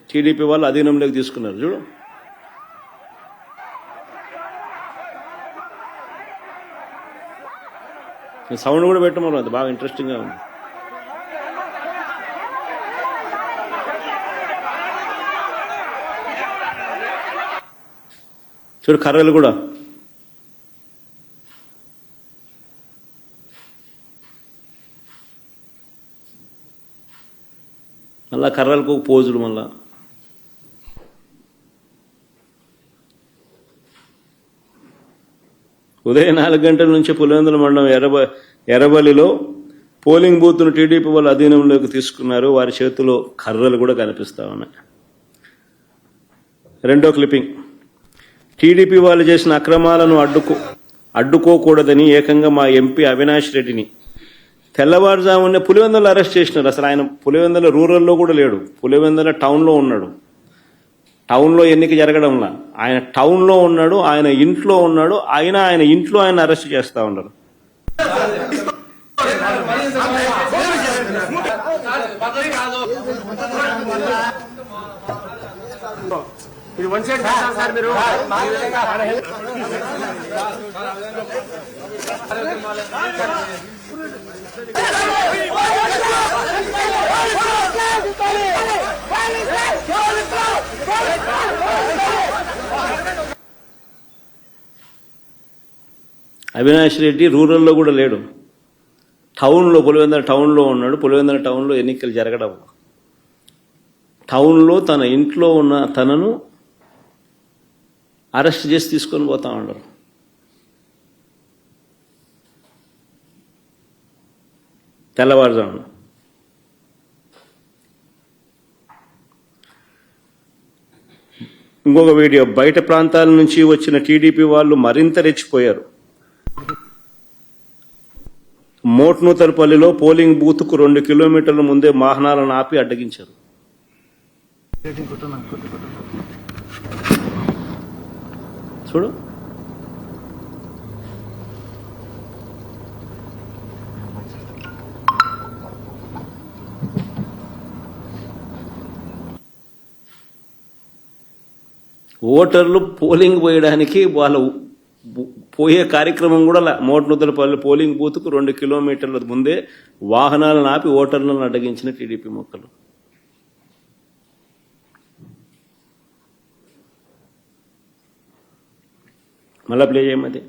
టీడీపీ వాళ్ళు అధీనంలోకి తీసుకున్నారు. చూడు, సౌండ్ కూడా పెట్టమని, అది బాగా ఇంట్రెస్టింగ్గా ఉంది. చూడు కర్రలు కూడా. మళ్ళా కర్రలకు పోజులు. మళ్ళా ఉదయం 4 గంటల నుంచి పులివెందుల మండలం ఎర్రబల్లిలో పోలింగ్ బూత్ను టీడీపీ వాళ్ళు అధీనంలోకి తీసుకున్నారు. వారి చేతిలో కర్రలు కూడా కనిపిస్తా ఉన్నాయి. రెండో క్లిప్పింగ్. టీడీపీ వాళ్ళు చేసిన అక్రమాలను అడ్డుకోకూడదని ఏకంగా మా ఎంపీ అవినాష్ రెడ్డిని తెల్లవారుజామునే పులివెందులలో అరెస్ట్ చేసినారు. అసలు ఆయన పులివెందుల రూరల్లో కూడా లేడు, పులివెందుల టౌన్లో ఉన్నాడు. టౌన్లో ఎన్నిక జరగడంలా ఆయన టౌన్లో ఉన్నాడు, ఆయన ఇంట్లో ఉన్నాడు. ఆయన ఇంట్లో ఆయన అరెస్ట్ చేస్తా ఉన్నారు. ఇది వన్ సైడ్ సార్ మీరు అవినాష్ రెడ్డి రూరల్లో కూడా లేడు, టౌన్లో పులివెందుల టౌన్లో ఉన్నాడు. పులివెందుల టౌన్లో ఎన్నికలు జరగడం, టౌన్లో తన ఇంట్లో ఉన్న తనను అరెస్ట్ చేసి తీసుకొని పోతా ఉన్నారు. తెల్లవారుజామున ఇంకొక వీడియో. బయట ప్రాంతాల నుంచి వచ్చిన టీడీపీ వాళ్ళు మరింత రెచ్చిపోయారు. మోట్నూతలపల్లిలో పోలింగ్ బూత్కు 2 కిలోమీటర్ల ముందే వాహనాలను ఆపి అడ్డగించారు. చూడు, ఓటర్లు పోలింగ్ పోయడానికి వాళ్ళ పోయే కార్యక్రమం కూడా మోట్నూతలపల్లి పోలింగ్ బూత్కు 2 కిలోమీటర్ల ముందే వాహనాలను ఆపి ఓటర్లను అడ్డగించిన టీడీపీ మొక్కలు. మళ్ళా ప్లే చేయమది.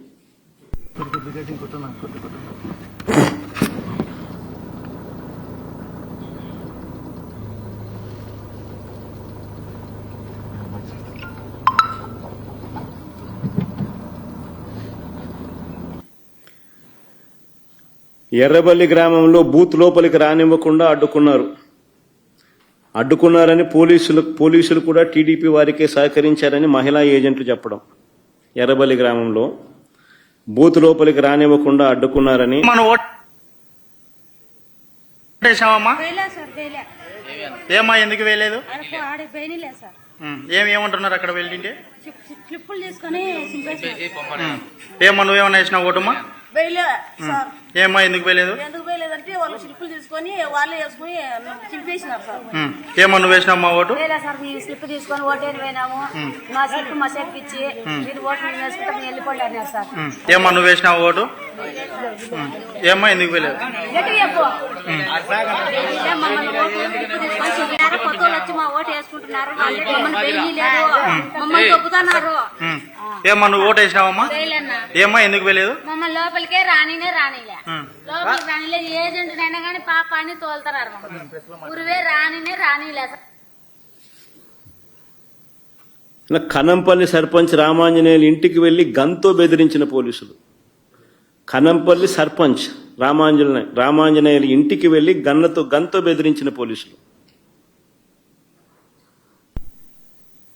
ఎర్రబల్లి గ్రామంలో బూత్ లోపలికి రానివ్వకుండా అడ్డుకున్నారని పోలీసులు కూడా టీడీపీ వారికే సహకరించారని మహిళా ఏజెంట్లు చెప్పడం. ఎర్రబల్లి గ్రామంలో బూత్ లోపలికి రానివ్వకుండా అడ్డుకున్నారని. మన ఓటేసావమ్మా? ఏమ్మా, ఎందుకు వేయలేదు? ఏమంటున్నారు అక్కడ వెళ్ళింటే? ఏమ్మా, నువ్వేమన్నా వేసినావు ఓటమ్మా? ఏమ్మా, ఎందుకు వేయలేదు? అంటే వాళ్ళు స్లిప్పులు తీసుకొని వాళ్ళే వేసుకుని చింపేసినారు సార్. ఏమో నువ్వు వేసినావు ఓటు? సార్ మీ స్లిప్ తీసుకొని ఓటేని పోయినాము, మా స్లిప్ మా చేతికి ఇచ్చి మీరు ఓటు మేము వేసుకుంటే మేము వెళ్ళిపోండి అన్నారు సార్. ఏమ్మా, నువ్వు వేసినావు ఓటు? ఏమ్మా, ఎందుకు వేయలేదు? కొత్త వాళ్ళు వచ్చి మా ఓటు వేసుకుంటున్నారు, మమ్మల్ని బెయిల్ లేదు, మమ్మల్ని తొక్కుతున్నారు. ఏమ్మా, నువ్వు ఓటు వేసినావమ్మా? ఏమ్మా, ఎందుకు వేయలేదు? మమ్మల్ని లోపలికే రానిలే లోపలికి రానిలే. ఏజెంట్ అయినా కానీ పాప అని తోలుతున్నారు, ఊరివే రానిలే సార్. కనంపల్లి సర్పంచ్ రామాంజనేయులు ఇంటికి వెళ్లి గన్తో బెదిరించిన పోలీసులు. కనంపల్లి సర్పంచ్ రామాంజనేయులు ఇంటికి వెళ్లి గన్తో బెదిరించిన పోలీసులు.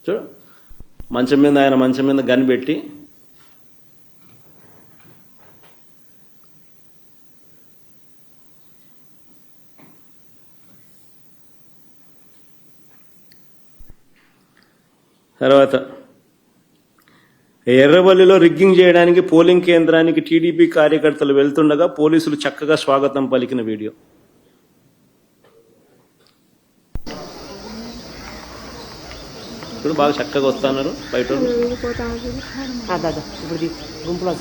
చూడు, ఆయన మంచం మీద గన్ పెట్టి తర్వాత ఎర్రవల్లిలో రిగ్గింగ్ చేయడానికి పోలింగ్ కేంద్రానికి టీడీపీ కార్యకర్తలు వెళ్తుండగా పోలీసులు చక్కగా స్వాగతం పలికిన వీడియో. ఇప్పుడు బాగా చక్కగా వస్తున్నారు బయట. గుంపులో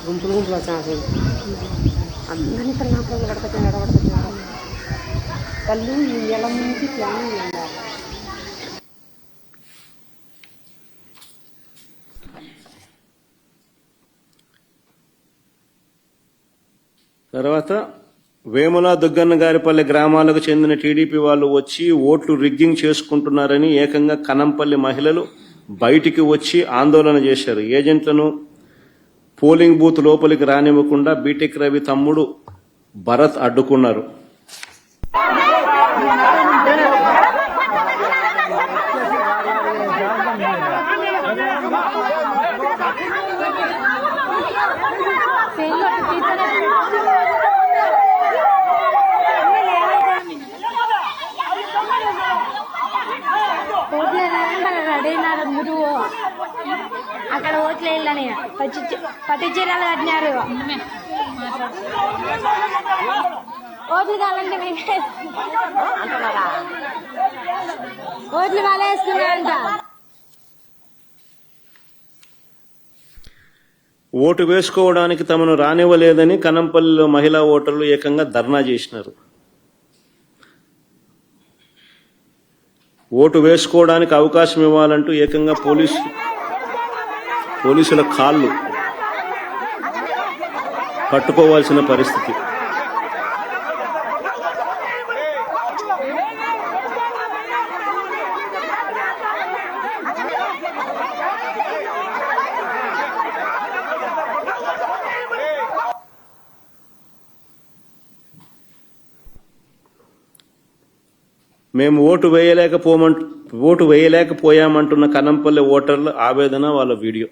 గుంపులు అందరినీ కళ్ళు ఎలా ముందు ప్లాన్ ఉండాలి. తర్వాత వేముల దుగ్గన్న గారిపల్లి గ్రామాలకు చెందిన టీడీపీ వాళ్ళు వచ్చి ఓట్లు రిగ్గింగ్ చేసుకుంటున్నారని ఏకంగా కనంపల్లి మహిళలు బయటికి వచ్చి ఆందోళన చేశారు. ఏజెంట్లను పోలింగ్ బూత్ లోపలికి రానివ్వకుండా బీటెక్ రవి తమ్ముడు భరత్ అడ్డుకున్నారు. అక్కడ ఓట్లు వేయాలని పట్టు చీరలు కట్టినారు. ఓట్లు కావాలంటే మేమే ఓట్లు వాళ్ళే వేసుకున్నారంట. ఓటు వేసుకోవడానికి తమను రానివ్వలేదని కనంపల్లిలో మహిళా ఓటర్లు ఏకంగా ధర్నా చేసినారు. ఓటు వేసుకోవడానికి అవకాశం ఇవ్వాలంటూ ఏకంగా పోలీసుల కాళ్ళు పట్టుకోవాల్సిన పరిస్థితి. మేము ఓటు వేయలేకపోయామంటున్న కనంపల్లి ఓటర్ల ఆవేదన, వాళ్ళ వీడియో.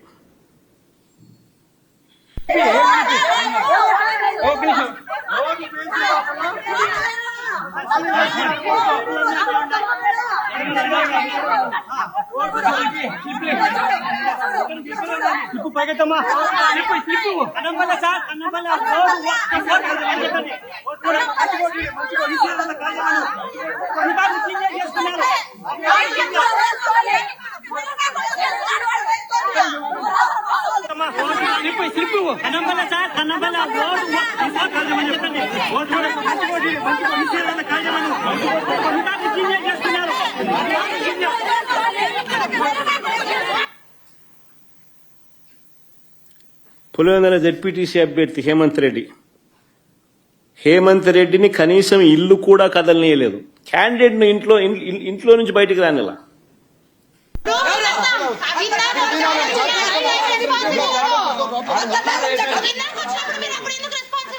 పులివెందుల జెడ్పీటీసీ అభ్యర్థి హేమంత్ రెడ్డిని కనీసం ఇల్లు కూడా కదలనీయలేదు. క్యాండిడేట్ ను ఇంట్లో నుంచి బయటికి రానిలా. విన్నాక వచ్చినప్పుడు మీరు ఎప్పుడు ఎందుకు రెస్పాన్స్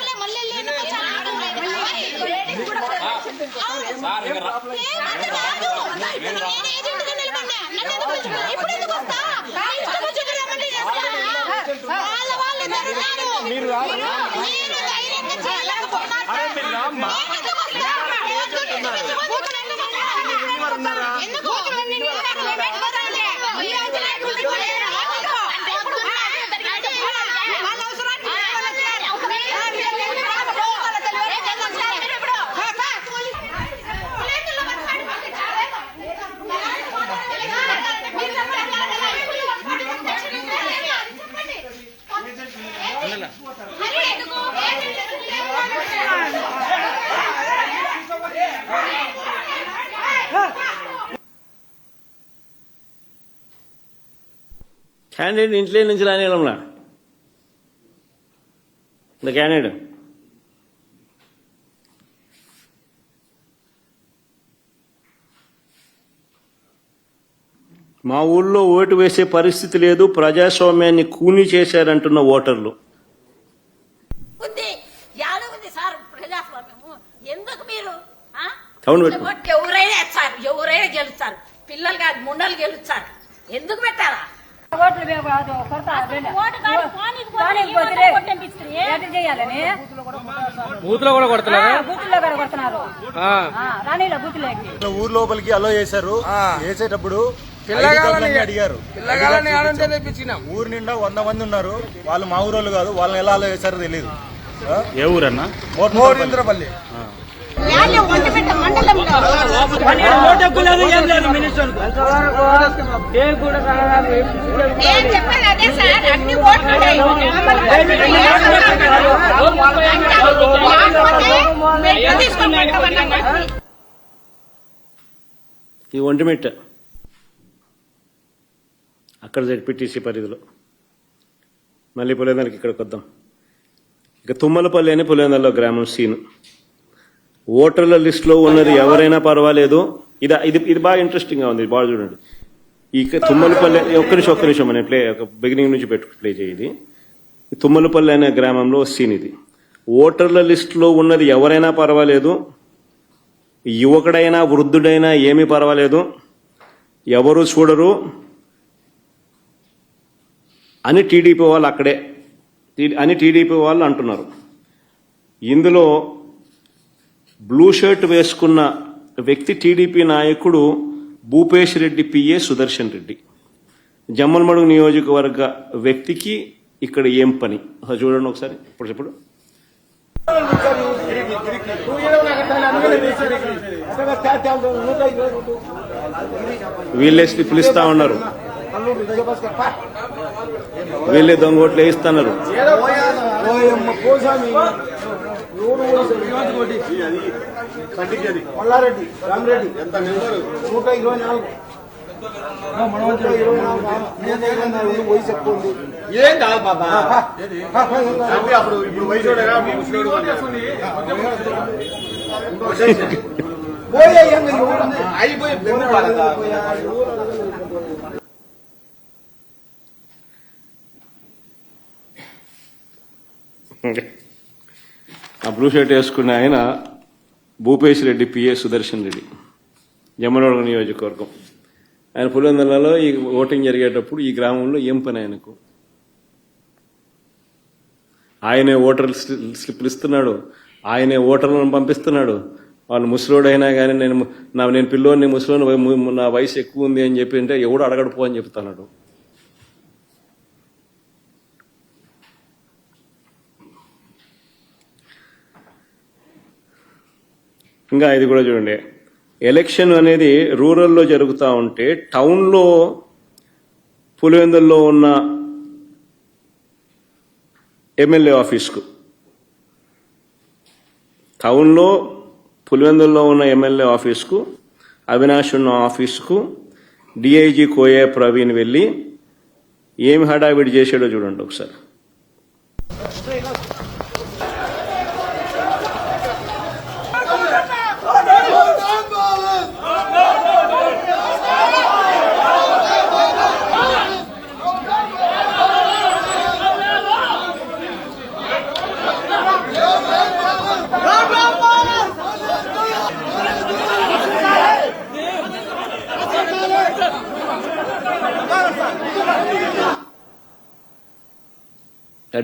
క్యాండిడేట్ ఇంట్లో నుంచి రానివ్వడంలా இந்த క్యాండిడేట్ మా ఊళ్ళో ఓటు వేసే పరిస్థితి లేదు, ప్రజాస్వామ్యాన్ని కూని చేశారంటున్న ఓటర్లు. ఉంది యాడుంది సార్ ప్రజాస్వామ్యము? ఎందుకు మీరు అవును పెట్టు. ఎవరైనా వేస్తారు, ఎవరైనా గెలుస్తారు, పిల్లలు కాదు ముండలు గెలుస్తారు. ఎందుకు పెట్టారా? ఓటు కాదు, చేయాలని బూత్లో కూడా కొడుతున్నారు. బూతుల్లో కూడా కొడుతున్నారు. రాణిలో బూతులోకి ఊరు లోపలికి అలో చేశారు. చేసేటప్పుడు పిల్లగాలని అడిగారు. పిల్లగాలని ఆడంటే తెప్పించినాం. ఊరు నిండా 100 మంది ఉన్నారు. వాళ్ళు మా ఊరోళ్ళు కాదు. వాళ్ళని ఎలా అలో చేశారో తెలియదు. ఏ ఊరన్నా? మోరింద్రపల్లి. ఈ ఒంటిమిట్ట అక్కడ జడ్పీటీసీ పరిధిలో, మళ్ళీ పులివెందులకి ఇక్కడికి వద్దాం. ఇక తుమ్మలపల్లి అని పులివెందులలో గ్రామం సీను. ఓటర్ల లిస్టులో ఉన్నది ఎవరైనా పర్వాలేదు. ఇది బాగా ఇంట్రెస్టింగ్ గా ఉంది, బాగా చూడండి. ఇక తుమ్మలపల్లి ఒక్క నిమిషం నేను బిగినింగ్ నుంచి ప్లే చేయి. తుమ్మలపల్లి అనే గ్రామంలో సీన్ ఇది. ఓటర్ల లిస్టులో ఉన్నది ఎవరైనా పర్వాలేదు, యువకుడైనా వృద్ధుడైనా ఏమీ పర్వాలేదు, ఎవరు చూడరు అని టీడీపీ వాళ్ళు అంటున్నారు. ఇందులో బ్లూ షర్ట్ వేసుకున్న వ్యక్తి టీడీపీ నాయకుడు భూపేష్ రెడ్డి పిఏ సుదర్శన్ రెడ్డి. జమ్మలమడుగు నియోజకవర్గ వ్యక్తికి ఇక్కడ ఏం పని చూడండి ఒకసారి. ఇప్పుడు వీళ్ళే స్లిప్లు ఇస్తా ఉన్నారు, వీళ్ళే దొంగ ఓట్లు వేయిస్తున్నారు. మల్లారెడ్డి రామరెడ్డి 124 వయసు ఎక్కువ ఉంది. ఏం కాదు బాబా, అప్పుడు ఇప్పుడు వయసు అయిపోయి ఆ బ్లూ షర్ట్ వేసుకున్న ఆయన భూపేష్ రెడ్డి పిఏ సుదర్శన్ రెడ్డి, జమ్మలమడుగు నియోజకవర్గం. ఆయన పులివెందులలో ఈ ఓటింగ్ జరిగేటప్పుడు ఈ గ్రామంలో ఏం పని ఆయనకు? ఆయనే ఓటర్ స్లిప్లు ఇస్తున్నాడు, ఆయనే ఓటర్లను పంపిస్తున్నాడు. వాళ్ళు ముసలోడైనా కానీ నేను పిల్లోని ముసలోని నా వయసు ఎక్కువ ఉంది అని చెప్పి అంటే ఎవడు అడగడుపో అని చెప్తున్నాడు. ఇంకా ఇది కూడా చూడండి, ఎలక్షన్ అనేది రూరల్లో జరుగుతూ ఉంటే టౌన్లో పులివెందుల్లో ఉన్న ఎమ్మెల్యే ఆఫీస్కు, టౌన్లో పులివెందుల్లో ఉన్న ఎమ్మెల్యే ఆఫీస్కు, అవినాష్ ఉన్న ఆఫీస్కు డిఐజీ కోయే ప్రవీణ్ వెళ్ళి ఏమి హడావిడి చేశాడో చూడండి ఒకసారి.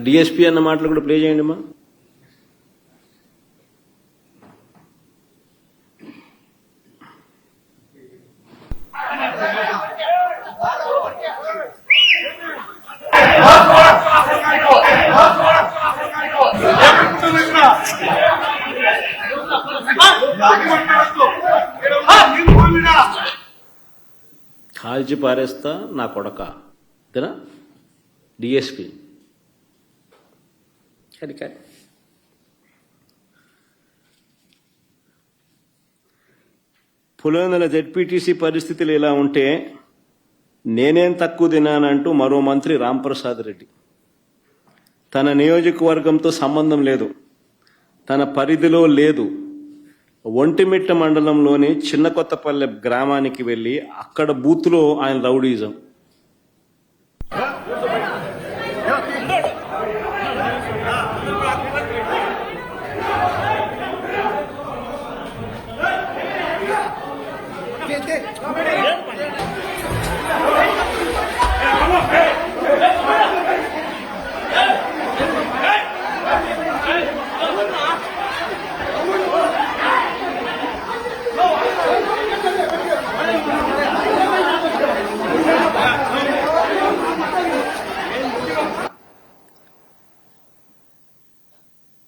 డిఎస్పీ అన్న మాటలు కూడా ప్లే చేయండి అమ్మా. కాల్చి పారేస్తా నా కొడక అంతేనా డిఎస్పీ కానీ పులివెందుల జెడ్పీటీసీ పరిస్థితులు ఇలా ఉంటే నేనేం తక్కువ తినానంటూ మరో మంత్రి రాంప్రసాద్ రెడ్డి తన నియోజకవర్గంతో సంబంధం లేదు, తన పరిధిలో లేదు, ఒంటిమిట్ట మండలంలోని చిన్న కొత్తపల్లె గ్రామానికి వెళ్లి అక్కడ బూత్లో ఆయన రౌడీజం.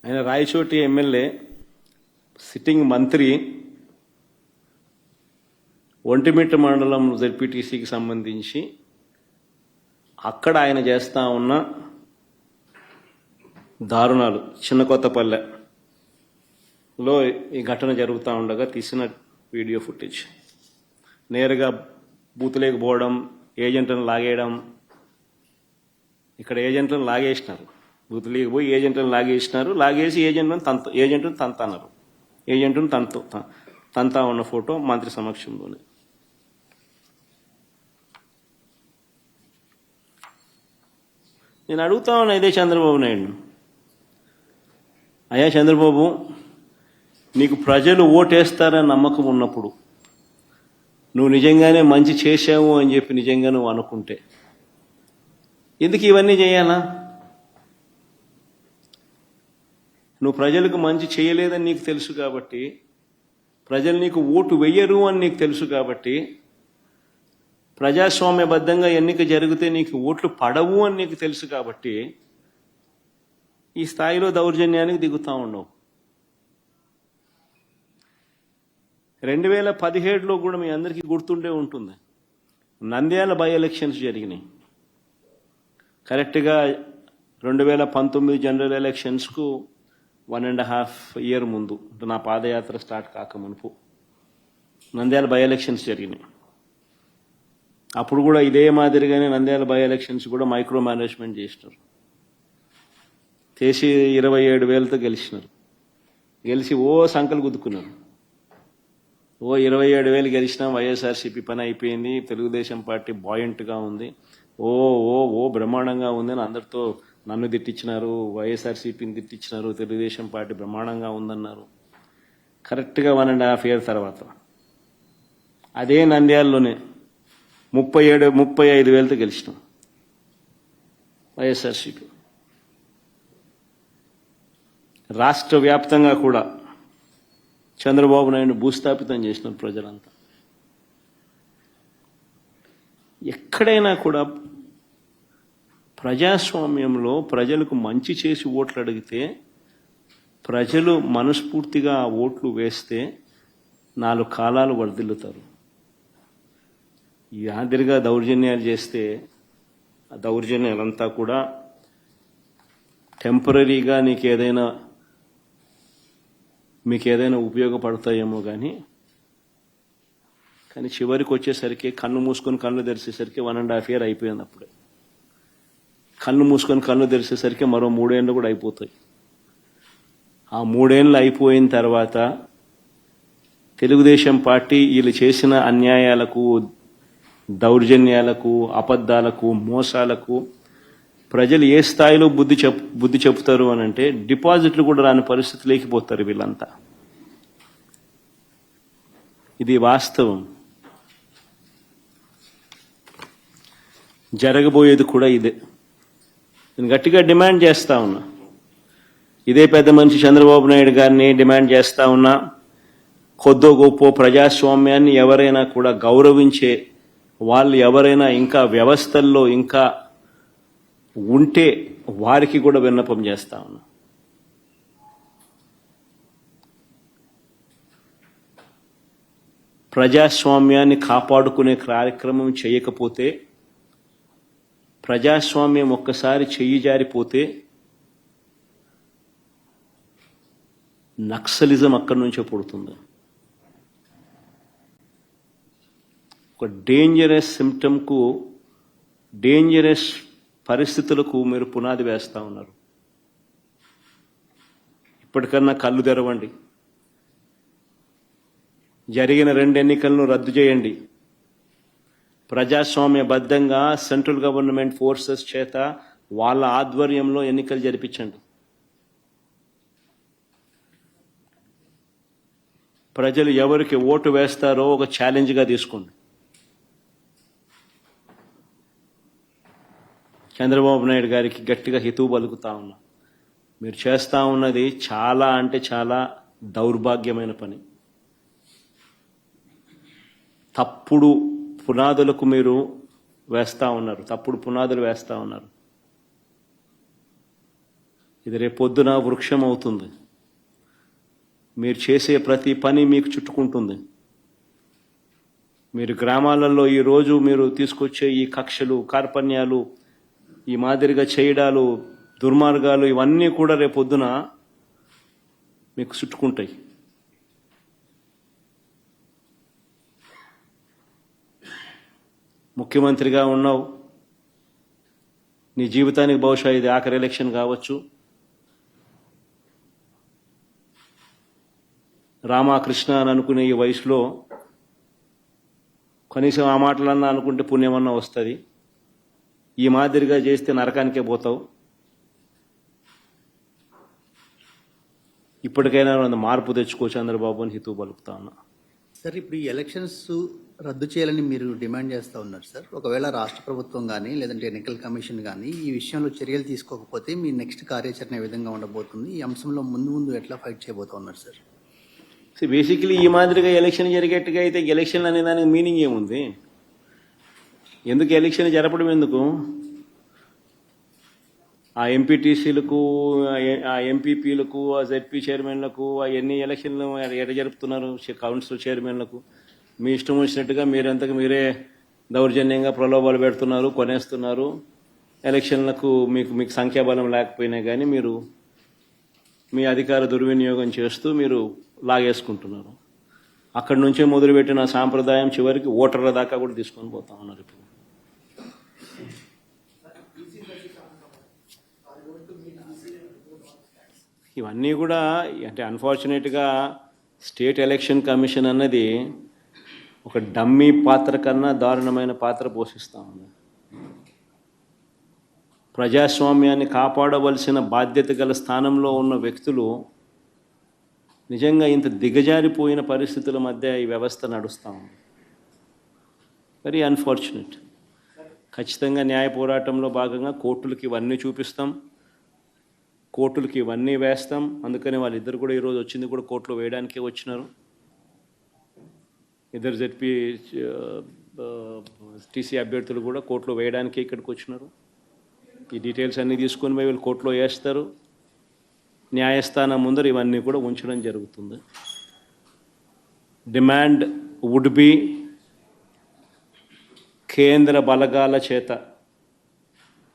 ఆయన రాయచోటి ఎమ్మెల్యే, సిట్టింగ్ మంత్రి, ఒంటిమిట్ట మండలం జెడ్పీటీసీకి సంబంధించి అక్కడ ఆయన చేస్తా ఉన్న దారుణాలు చిన్న కొత్తపల్లెలో ఈ ఘటన జరుగుతూ ఉండగా తీసిన వీడియో ఫుటేజ్. నేరుగా బూతులేకి పోవడం, ఏజెంట్లను లాగేయడం. ఇక్కడ ఏజెంట్లను లాగేసినారు, బూతులేకి పోయి ఏజెంట్లను లాగేసినారు. లాగేసి ఏజెంట్ను తంతన్నారు. ఏజెంట్ను తంతా ఉన్న ఫోటో మంత్రి సమక్షంలోనే. నేను అడుగుతా ఉన్నా ఇదే చంద్రబాబు నాయుడు, అయ్యా చంద్రబాబు, నీకు ప్రజలు ఓటేస్తారని నమ్మకం ఉన్నప్పుడు, నువ్వు నిజంగానే మంచి చేశావు అని చెప్పి నిజంగా నువ్వు అనుకుంటే ఎందుకు ఇవన్నీ చేయాలా? నువ్వు ప్రజలకు మంచి చేయలేదని నీకు తెలుసు కాబట్టి, ప్రజలు నీకు ఓటు వెయ్యరు అని నీకు తెలుసు కాబట్టి, ప్రజాస్వామ్యబద్ధంగా ఎన్నిక జరిగితే నీకు ఓట్లు పడవు అని నీకు తెలుసు కాబట్టి ఈ స్థాయిలో దౌర్జన్యానికి దిగుతా ఉండవు. 2017లో కూడా మీ అందరికీ గుర్తుండే ఉంటుంది, నంద్యాల బై ఎలక్షన్స్ జరిగినాయి. కరెక్ట్గా 2019 జనరల్ ఎలక్షన్స్కు 1.5 year ముందు, నా పాదయాత్ర స్టార్ట్ కాక మునుపు నంద్యాల బై ఎలక్షన్స్ జరిగినాయి. అప్పుడు కూడా ఇదే మాదిరిగానే నంద్యాల బై ఎలక్షన్స్ కూడా మైక్రో మేనేజ్మెంట్ చేసినారు. చేసి 27,000తో గెలిచినారు. గెలిచి సంకలు గుద్దుకున్నారు. 27,000 గెలిచినాం, వైఎస్ఆర్సీపీ పని అయిపోయింది, తెలుగుదేశం పార్టీ బాయింట్గా ఉంది, బ్రహ్మాండంగా ఉంది అని అందరితో నన్ను తిట్టించినారు, వైఎస్ఆర్సీపీని తిట్టించినారు, తెలుగుదేశం పార్టీ బ్రహ్మాండంగా ఉందన్నారు. కరెక్ట్గా 1.5 year తర్వాత అదే నంద్యాలలోనే 35,000తో గెలిచినాం వైఎస్ఆర్సీపీ. రాష్ట్ర వ్యాప్తంగా కూడా చంద్రబాబు నాయుడు భూస్థాపితం చేసినారు ప్రజలంతా. ఎక్కడైనా కూడా ప్రజాస్వామ్యంలో ప్రజలకు మంచి చేసి ఓట్లు అడిగితే, ప్రజలు మనస్ఫూర్తిగా ఆ ఓట్లు వేస్తే 4 కాలాలు వర్ధిల్లుతారు. ఈ మాదిరిగా దౌర్జన్యాలు చేస్తే ఆ దౌర్జన్యాలంతా కూడా టెంపరీగా మీకు ఏదైనా ఉపయోగపడతాయేమో కానీ చివరికి వచ్చేసరికి కన్ను మూసుకొని కళ్ళు తెరిచేసరికి 1.5 year అయిపోయింది. అప్పుడే కన్ను మూసుకొని కళ్ళు తెరిచేసరికి మరో 3 ఏళ్ళు కూడా అయిపోతాయి. ఆ 3 ఏళ్ళు అయిపోయిన తర్వాత తెలుగుదేశం పార్టీ వీళ్ళు చేసిన అన్యాయాలకు, దౌర్జన్యాలకు, అబద్ధాలకు, మోసాలకు ప్రజలు ఏ స్థాయిలో బుద్ధి చెప్తారు అని అంటే, డిపాజిట్లు కూడా రాని పరిస్థితి లేకపోతారు వీళ్ళంతా. ఇది వాస్తవం. జరగబోయేది కూడా ఇదే. నేను గట్టిగా డిమాండ్ చేస్తా ఉన్నా, ఇదే పెద్ద మనిషి చంద్రబాబు నాయుడు గారిని డిమాండ్ చేస్తా ఉన్నా, కొద్దో గొప్ప ప్రజాస్వామ్యాన్ని ఎవరైనా కూడా గౌరవించే వాళ్ళు ఎవరైనా ఇంకా వ్యవస్థల్లో ఇంకా ఉంటే వారికి కూడా విన్నపం చేస్తా ఉన్నా. ప్రజాస్వామ్యాన్ని కాపాడుకునే కార్యక్రమం చేయకపోతే, ప్రజాస్వామ్యం ఒక్కసారి చెయ్యి జారిపోతే నక్సలిజం అక్కడి నుంచే పుడుతుంది. ఒక డేంజరస్ సిమ్టమ్కు, డేంజరస్ పరిస్థితులకు మీరు పునాది వేస్తూ ఉన్నారు. ఇప్పటికన్నా కళ్ళు తెరవండి. జరిగిన 2 ఎన్నికలను రద్దు చేయండి. ప్రజాస్వామ్యబద్ధంగా సెంట్రల్ గవర్నమెంట్ ఫోర్సెస్ చేత వాళ్ళ ఆధ్వర్యంలో ఎన్నికలు జరిపించండి. ప్రజలు ఎవరికి ఓటు వేస్తారో ఒక ఛాలెంజ్గా తీసుకోండి. చంద్రబాబు నాయుడు గారికి గట్టిగా హితవు పలుకుతా ఉన్నా, మీరు చేస్తూ ఉన్నది చాలా అంటే చాలా దౌర్భాగ్యమైన పని. తప్పుడు పునాదులకు మీరు వేస్తూ ఉన్నారు, తప్పుడు పునాదులు వేస్తూ ఉన్నారు. ఇది రేపొద్దున వృక్షం అవుతుంది. మీరు చేసే ప్రతి పని మీకు చుట్టుకుంటుంది. మీరు గ్రామాలలో ఈరోజు మీరు తీసుకొచ్చే ఈ కక్షలు, కార్పణ్యాలు, ఈ మాదిరిగా చేయడాలు, దుర్మార్గాలు, ఇవన్నీ కూడా రేపొద్దున మీకు చుట్టుకుంటాయి. ముఖ్యమంత్రిగా ఉన్నావు, నీ జీవితానికి బహుశా ఇది ఆఖరి ఎలక్షన్ కావచ్చు. రామకృష్ణ అని అనుకునే ఈ వయసులో కనీసం ఆ మాటలన్నా అనుకుంటే పుణ్యమన్నా వస్తుంది. ఈ మాదిరిగా చేస్తే నరకానికే పోతావు. ఇప్పటికైనా మార్పు తెచ్చుకో చంద్రబాబు అని హితవు పలుకుతా ఉన్నా. సార్, ఇప్పుడు ఈ ఎలక్షన్స్ రద్దు చేయాలని మీరు డిమాండ్ చేస్తూ ఉన్నారు సార్. ఒకవేళ రాష్ట్ర ప్రభుత్వం కానీ లేదంటే ఎన్నికల కమిషన్ కానీ ఈ విషయంలో చర్యలు తీసుకోకపోతే మీ నెక్స్ట్ కార్యాచరణ ఏ విధంగా ఉండబోతుంది? ఈ అంశంలో ముందు ఎట్లా ఫైట్ చేయబోతా ఉన్నారు సార్? బేసికలీ ఈ మాదిరిగా ఎలక్షన్ జరిగేట్టుగా అయితే ఎలక్షన్ అనే దానికి మీనింగ్ ఏముంది? ఎందుకు ఎలక్షన్ జరపడం? ఎందుకు ఆ ఎంపీటీసీలకు, ఆ ఎంపీపీలకు, ఆ జెడ్పీ చైర్మన్లకు ఎన్ని ఎలక్షన్లు ఎట జరుపుతున్నారు? కౌన్సిల్ చైర్మన్లకు మీ ఇష్టం వచ్చినట్టుగా మీరంతకు మీరే దౌర్జన్యంగా ప్రలోభాలు పెడుతున్నారు, కొనేస్తున్నారు. ఎలక్షన్లకు మీకు సంఖ్యాబలం లేకపోయినా కానీ మీరు మీ అధికార దుర్వినియోగం చేస్తూ మీరు లాగేసుకుంటున్నారు. అక్కడి నుంచే మొదలుపెట్టిన సాంప్రదాయం చివరికి ఓటర్ల దాకా కూడా తీసుకొని పోతా ఉన్నారు. ఇప్పుడు ఇవన్నీ కూడా అంటే అన్ఫార్చునేట్గా స్టేట్ ఎలక్షన్ కమిషన్ అన్నది ఒక డమ్మీ పాత్ర కన్నా దారుణమైన పాత్ర పోషిస్తూ ఉంది. ప్రజాస్వామ్యాన్ని కాపాడవలసిన బాధ్యత గల స్థానంలో ఉన్న వ్యక్తులు నిజంగా ఇంత దిగజారిపోయిన పరిస్థితుల మధ్య ఈ వ్యవస్థ నడుస్తూ ఉంది. Very unfortunate. ఖచ్చితంగా న్యాయ పోరాటంలో భాగంగా కోర్టులకి ఇవన్నీ చూపిస్తాం, కోర్టులకి ఇవన్నీ వేస్తాం. అందుకని వాళ్ళిద్దరు కూడా ఈరోజు వచ్చింది కూడా కోర్టులో వేయడానికే వచ్చినారు. ఇద్దరు జెడ్పీ టీసీ అభ్యర్థులు కూడా కోర్టులో వేయడానికే ఇక్కడికి వచ్చినారు. ఈ డీటెయిల్స్ అన్నీ తీసుకొని పోయి వీళ్ళు కోర్టులో వేస్తారు. న్యాయస్థానం ముందర ఇవన్నీ కూడా ఉంచడం జరుగుతుంది. డిమాండ్ వుడ్ బి కేంద్ర బలగాల చేత,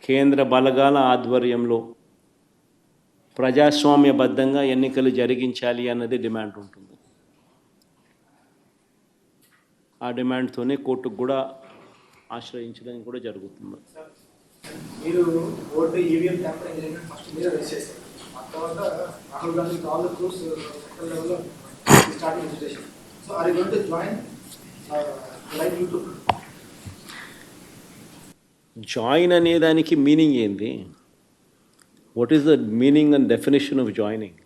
కేంద్ర బలగాల ఆధ్వర్యంలో ప్రజాస్వామ్యబద్ధంగా ఎన్నికలు జరిగించాలి అన్నది డిమాండ్ ఉంటుంది. ఆ డిమాండ్తోనే కోర్టుకు కూడా ఆశ్రయించడం కూడా జరుగుతుంది. మీరు ఓటు ఈవీఎం ట్యాంపరింగ్ జరిగిన ఫస్ట్ మీరే రేస్ చేశారు. ఆ తర్వాత Rahul Gandhi all the proofs central లెవెల్లో starting invitation. So are you going to join live YouTube? Join అనే దానికి మీనింగ్ ఏంది? What is the meaning and definition of joining?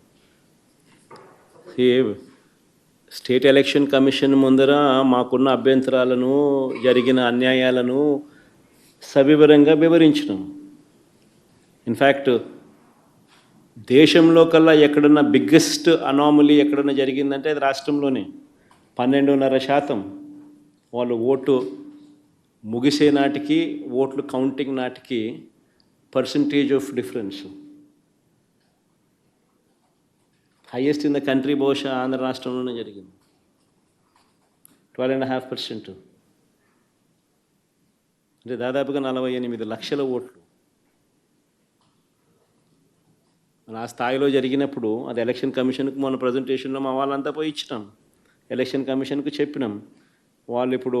State election commission ముందర మాకున్న అభ్యంతరాలను, జరిగిన అన్యాయాలను సవివరంగా వివరించినాం. ఇన్ఫ్యాక్ట్ దేశంలో కల్లా ఎక్కడన్నా బిగ్గెస్ట్ అనామలీ ఎక్కడన్నా జరిగిందంటే అది రాష్ట్రంలోనే. 12.5% వాళ్ళు ఓటు ముగిసే నాటికి, ఓట్లు కౌంటింగ్ నాటికి percentage of difference highest in the country బహుశా ఆంధ్ర రాష్ట్రంలోనే జరిగింది. 12.5%, అంటే దాదాపుగా 48 లక్షల ఓట్లు. ఆ స్థాయిలో జరిగినప్పుడు అది ఎలక్షన్ కమిషన్కి మొన్న ప్రజెంటేషన్లో మా వాళ్ళంతా పోయి ఇచ్చినాం. ఎలక్షన్ కమిషన్కి చెప్పినాం. వాళ్ళు ఇప్పుడు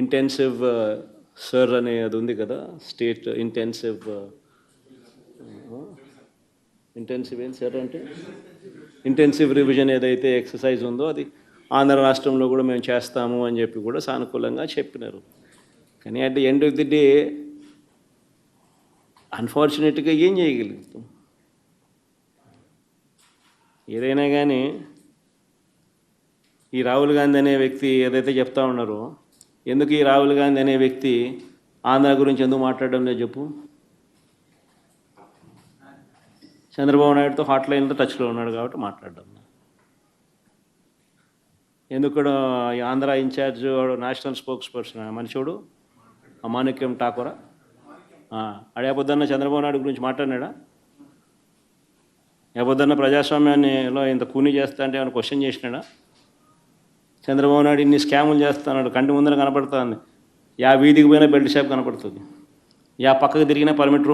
ఇంటెన్సివ్ సర్ అనే అది ఉంది కదా, స్టేట్ ఇంటెన్సివ్ ఏంటి సార్ అంటే ఇంటెన్సివ్ రివిజన్ ఏదైతే ఎక్సర్సైజ్ ఉందో అది ఆంధ్ర రాష్ట్రంలో కూడా మేము చేస్తాము అని చెప్పి కూడా సానుకూలంగా చెప్పినారు. కానీ at the end of the day అన్ఫార్చునేట్గా ఏం చేయగలుగుతాం? ఏదైనా కానీ ఈ రాహుల్ గాంధీ అనే వ్యక్తి ఏదైతే చెప్తా ఉన్నారో, ఎందుకు ఈ రాహుల్ గాంధీ అనే వ్యక్తి ఆంధ్ర గురించి ఎందుకు మాట్లాడడం లేదు చెప్పు? చంద్రబాబు నాయుడుతో హాట్లైన్తో టచ్లో ఉన్నాడు కాబట్టి మాట్లాడడం. ఎందుకు ఈ Andhra incharge national spokesperson మనిషోడు అమానిక్యం ఠాకూరా అడేపొద్దన్న చంద్రబాబు నాయుడు గురించి మాట్లాడినాడా? ఏపొద్దన్న ప్రజాస్వామ్యాన్నిలో ఇంత కూని చేస్తా అంటే ఏమైనా క్వశ్చన్ చేసినాడా? చంద్రబాబు నాయుడు ఇన్ని స్కాములు చేస్తున్నాడు, కంటి ముందర కనపడుతుంది. యా వీధికి పోయినా బెల్ట్ షాప్ కనపడుతుంది, యా పక్కకు తిరిగినా పర్మిట్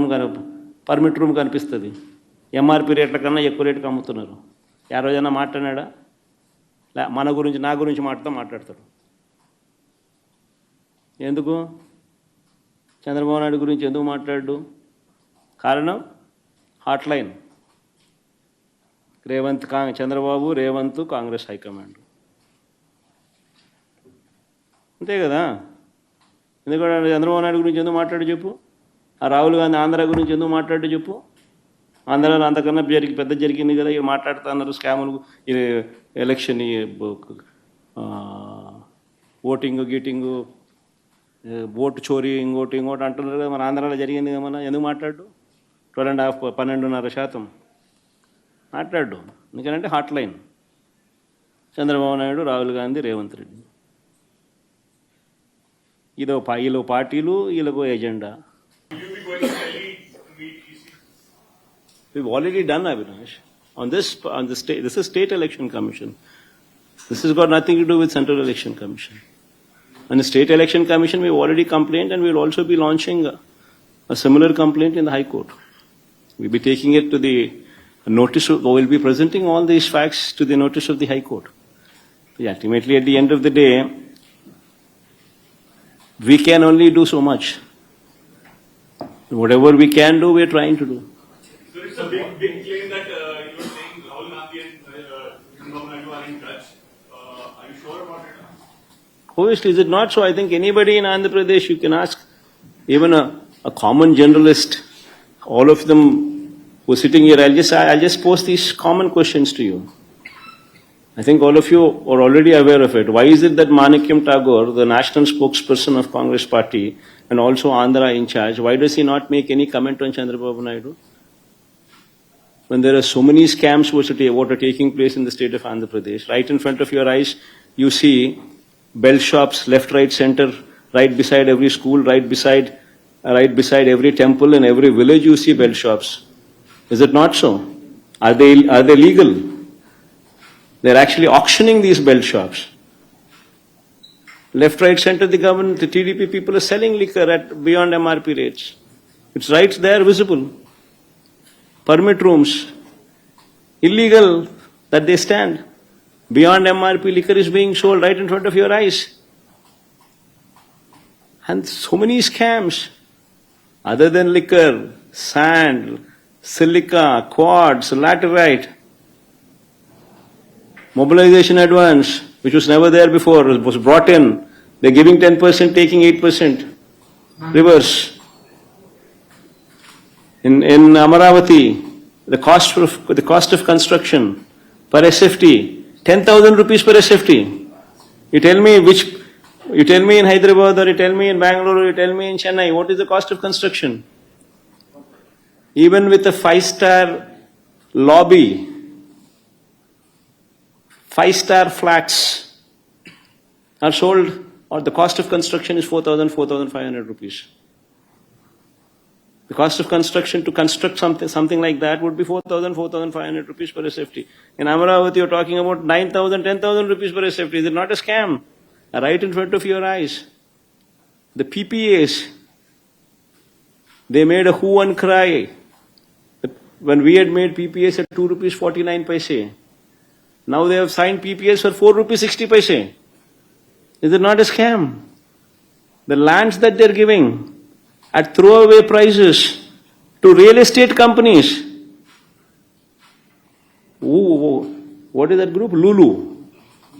రూమ్ కనిపిస్తుంది. ఎంఆర్పి రేట్ల కన్నా ఎక్కువ రేటుకి అమ్ముతున్నారు. ఆ రోజైనా మాట్లాడినాడా? మన గురించి నా గురించి మాట్లాడతాడు. ఎందుకు చంద్రబాబు నాయుడు గురించి ఎందుకు మాట్లాడు? కారణం హాట్లైన్. చంద్రబాబు రేవంత్ కాంగ్రెస్ హైకమాండ్, అంతే కదా. ఎందుకంటే చంద్రబాబు నాయుడు గురించి ఎందుకు మాట్లాడు చెప్పు? ఆ రాహుల్ గాంధీ ఆంధ్ర గురించి ఎందుకు మాట్లాడు చెప్పు? ఆంధ్రాలో అంతకన్నా పెద్ద జరిగింది కదా, ఇవి మాట్లాడుతున్నారు. స్కాములు, ఎలక్షన్, ఓటింగ్ గీటింగు, ఓటు చోరీ, ఇంకోటి అంటున్నారు కదా. మన ఆంధ్రాలో జరిగింది కదా, మన ఎందుకు మాట్లాడు? 12.5% మాట్లాడు. ఎందుకంటే హాట్లైన్ చంద్రబాబు నాయుడు, రాహుల్ గాంధీ, రేవంత్ రెడ్డి. వీళ్ళ పార్టీలు, వీళ్ళకు agenda. We've already done, Avinash, on the state. This is State Election Commission. This has got nothing to do with Central Election Commission. On the State Election Commission, we've already complained, and we'll also be launching a similar complaint in the High Court. We'll be taking it to the notice. We'll be presenting all these facts to the notice of the High Court. Ultimately, at the end of the day, we can only do so much. Whatever we can do, we're trying to do. So it's a big claim that you're saying Rahul Gandhi and Chandrababu Naidu are in touch. Are you sure about it? Obviously, is it not so? I think anybody in Andhra Pradesh, you can ask, even a common generalist, all of them who are sitting here, I'll just post these common questions to you. I think all of you are already aware of it. Why is it that Manikyam Tagore, the national spokesperson of Congress party and also Andhra in charge, why does he not make any comment on Chandrababu Naidu? When there are so many scams what are taking place in the state of Andhra Pradesh, right in front of your eyes, you see belt shops, left, right, center, right beside every school, right beside every temple, in every village you see belt shops. Is it not so? Are they legal? They're actually auctioning these belt shops. Left, right, center, the government, the TDP people are selling liquor at beyond MRP rates. It's right there, visible. Permit rooms, illegal that they stand. Beyond MRP liquor is being sold right in front of your eyes. And so many scams. Other than liquor, sand, silica, quartz, laterite. Mobilization advance, which was never there before, was brought in. They're giving 10%, taking 8%. Reverse. In Amaravati, the cost of construction per SFT, 10,000 rupees per SFT. You tell me in Hyderabad, or you tell me in Bangalore, or you tell me in Chennai, what is the cost of construction? Even with a 5-star lobby, 5-star flats are sold, or the cost of construction is 4,500 rupees. The cost of construction to construct something like that would be 4,500 rupees per SFT. In Amaravati, you're talking about 9,000, 10,000 rupees per SFT. Is it not a scam? Right in front of your eyes. The PPAs, they made a hue and cry. When we had made PPAs at 2 rupees 49 paise. Now they have signed PPAs for 4 rupees 60 paise. Is it not a scam? The lands that they're giving at throwaway prices to real estate companies. Ooh, what is that group? Lulu.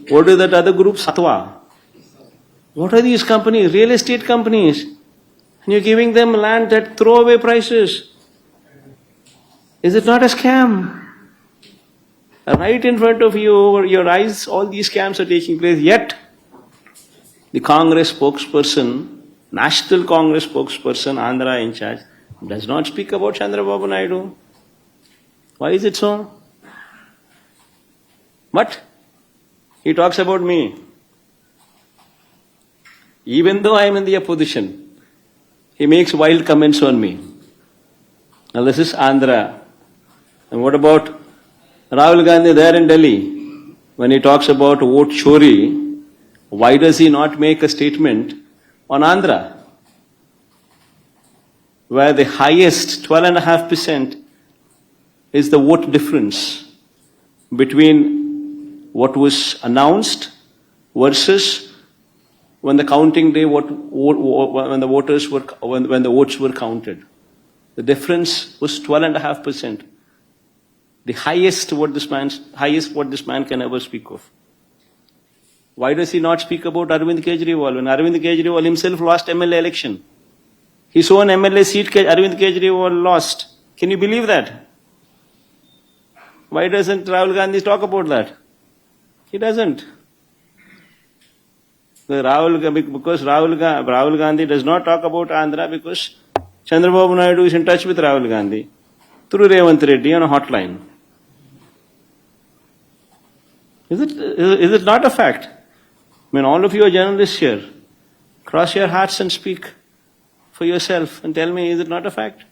What is that other group? Satwa. What are these companies? Real estate companies. And you're giving them land at throwaway prices. Is it not a scam? Right in front of you, over your eyes, all these scams are taking place. Yet, the Congress spokesperson, National Congress spokesperson, Andhra in charge, does not speak about Chandrababu Naidu. Why is it so? But he talks about me. Even though I am in the opposition, he makes wild comments on me. Now this is Andhra. And what about Rahul Gandhi there in Delhi? When he talks about vote chori, why does he not make a statement on Andhra, where the highest 12.5% is the vote difference between what was announced versus when the counting day, when the votes were counted. The difference was 12.5%. The highest what this man can ever speak of. Why does he not speak about Arvind Kejriwal? When Arvind Kejriwal himself lost MLA election, his own MLA seat Arvind Kejriwal lost. Can you believe that? Why doesn't Rahul Gandhi talk about that? He doesn't. Because Rahul Gandhi does not talk about Andhra because Chandrababu Naidu is in touch with Rahul Gandhi through Revant Reddy on a hotline. Is it not a fact? I mean, all of you are journalists here. Cross your hearts and speak for yourself and tell me, is it not a fact?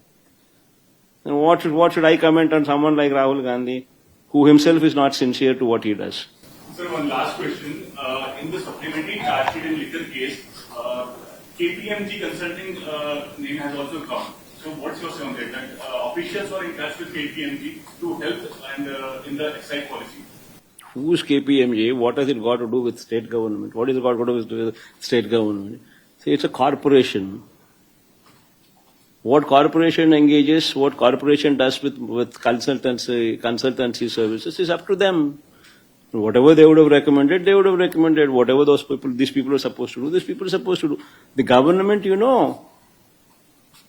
And what should I comment on someone like Rahul Gandhi, who himself is not sincere to what he does? Sir, one last question. In the supplementary charge sheet in liquor case, KPMG Consulting name has also come. So what's your say on that? That officials were in touch with KPMG to help and in the excise policy. Who's KPMG? What has it got to do with state government? What is it got to do with state government? See, it's a corporation. What corporation engages, what corporation does with consultancy services is up to them. Whatever they would have recommended, they would have recommended. Whatever these people are supposed to do, these people are supposed to do. The government,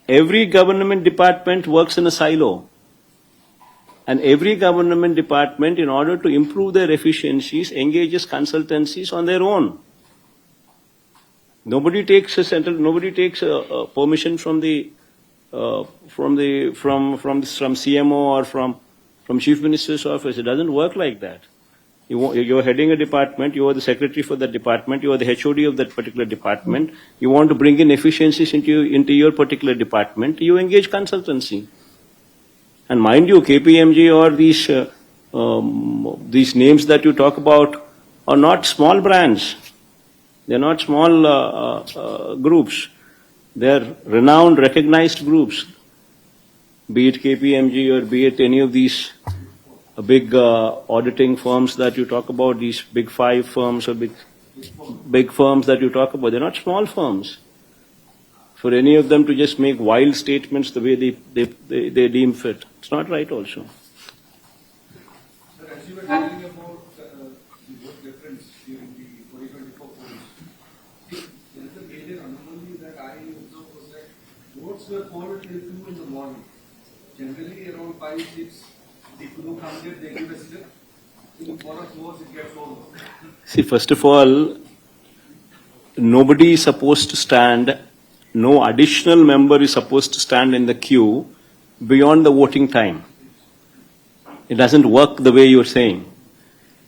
every government department works in a silo. And every government department, in order to improve their efficiencies, engages consultancies on their own. Nobody takes permission from CMO or from Chief Minister's office. It doesn't work like that. You're heading a department. You are the secretary for that department. You are the HOD of that particular department. You want to bring in efficiencies into your particular department. You engage consultancy. And mind you, KPMG or these names that you talk about are not small brands. They're not small groups. They're renowned, recognized groups. Be it KPMG or be it any of these big auditing firms that you talk about, these big 5 firms or big firms that you talk about, they're not small firms. For any of them to just make wild statements the way they deem fit, it's not right also. Sir, as you were telling about the vote difference during the 2024 polls, there is a major anomaly that I observed was that votes were polled till 2 in the morning. Generally around 5, 6, people who come here, they give a slip. For us votes, it gets over. See, first of all, nobody is supposed to stand, no additional member is supposed to stand in the queue beyond the voting time. It doesn't work the way you're saying.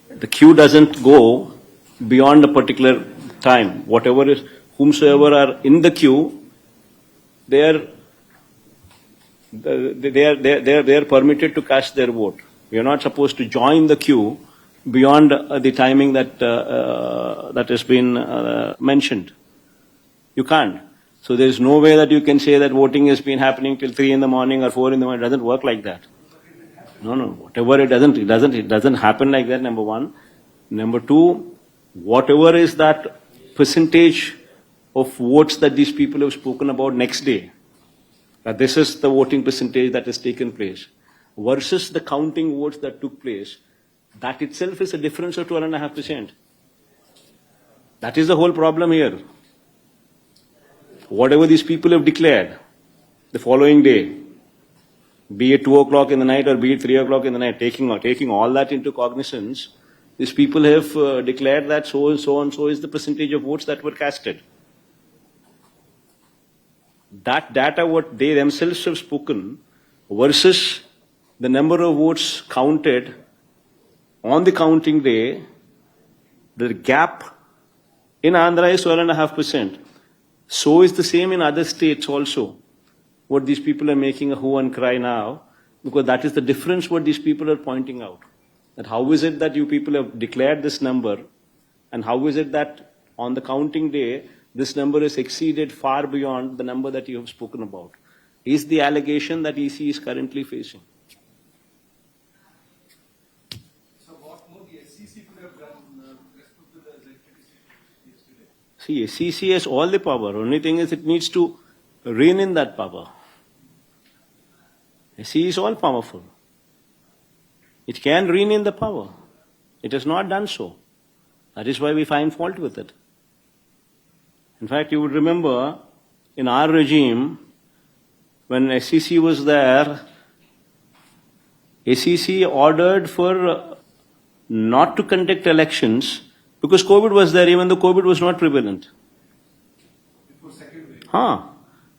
The queue doesn't go beyond a particular time. Whomsoever are in the queue, they are permitted to cast their vote. We are not supposed to join the queue beyond the timing that has been mentioned. You can't. So there is no way that you can say that voting has been happening till 3 in the morning or 4 in the morning. It doesn't work like that. No. Whatever it doesn't happen like that, number one. Number two, whatever is that percentage of votes that these people have spoken about next day, that this is the voting percentage that has taken place, versus the counting votes that took place, that itself is a difference of 12.5%. That is the whole problem here. Whatever these people have declared the following day, be it 2 o'clock in the night or be it 3 o'clock in the night, taking all that into cognizance, these people have declared that so and so is the percentage of votes that were casted. That data, what they themselves have spoken, versus the number of votes counted on the counting day, the gap in Andhra is 12.5%. So is the same in other states also. What these people are making a hue and cry now, because that is the difference what these people are pointing out. That how is it that you people have declared this number, and how is it that on the counting day, this number is exceeded far beyond the number that you have spoken about, is the allegation that EC is currently facing. So what more the SEC could have done respect to the yesterday? See, SEC has all the power. Only thing is it needs to rein in that power. SEC is all powerful. It can rein in the power. It has not done so. That is why we find fault with it. In fact, you would remember in our regime, when SEC was there, SEC ordered for not to conduct elections because COVID was there, even though COVID was not prevalent. It was second wave.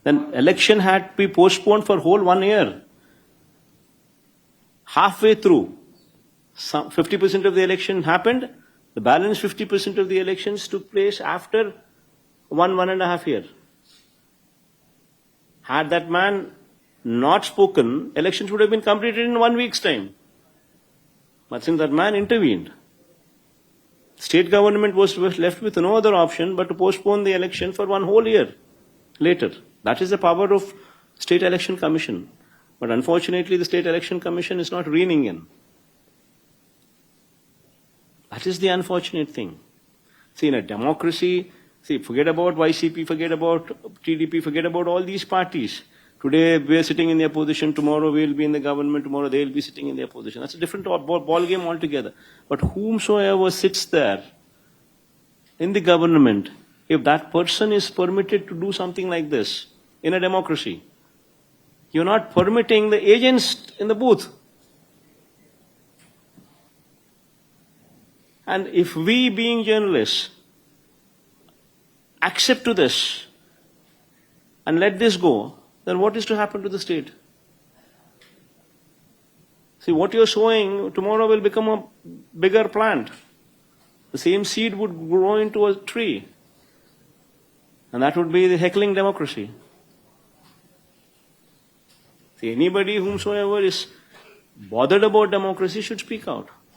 Then election had to be postponed for whole 1 year. Halfway through, 50% of the election happened. The balance 50% of the elections took place after 1.5 years. Had that man not spoken, elections would have been completed in 1 week's time. But since that man intervened, state government was left with no other option but to postpone the election for 1 whole year later. That is the power of State Election Commission. But unfortunately, the State Election Commission is not reining in. That is the unfortunate thing. See, in a democracy, forget about YCP, forget about TDP, forget about all these parties. Today, we are sitting in their position. Tomorrow, we will be in the government. Tomorrow, they will be sitting in their position. That's a different ball game altogether. But whomsoever sits there in the government, if that person is permitted to do something like this in a democracy, you're not permitting the agents in the booth. And if we, being journalists, accept to this and let this go, then what is to happen to the state? See, what you're sowing tomorrow will become a bigger plant. The same seed would grow into a tree. And that would be the heckling democracy. See, anybody whomsoever is bothered about democracy should speak out.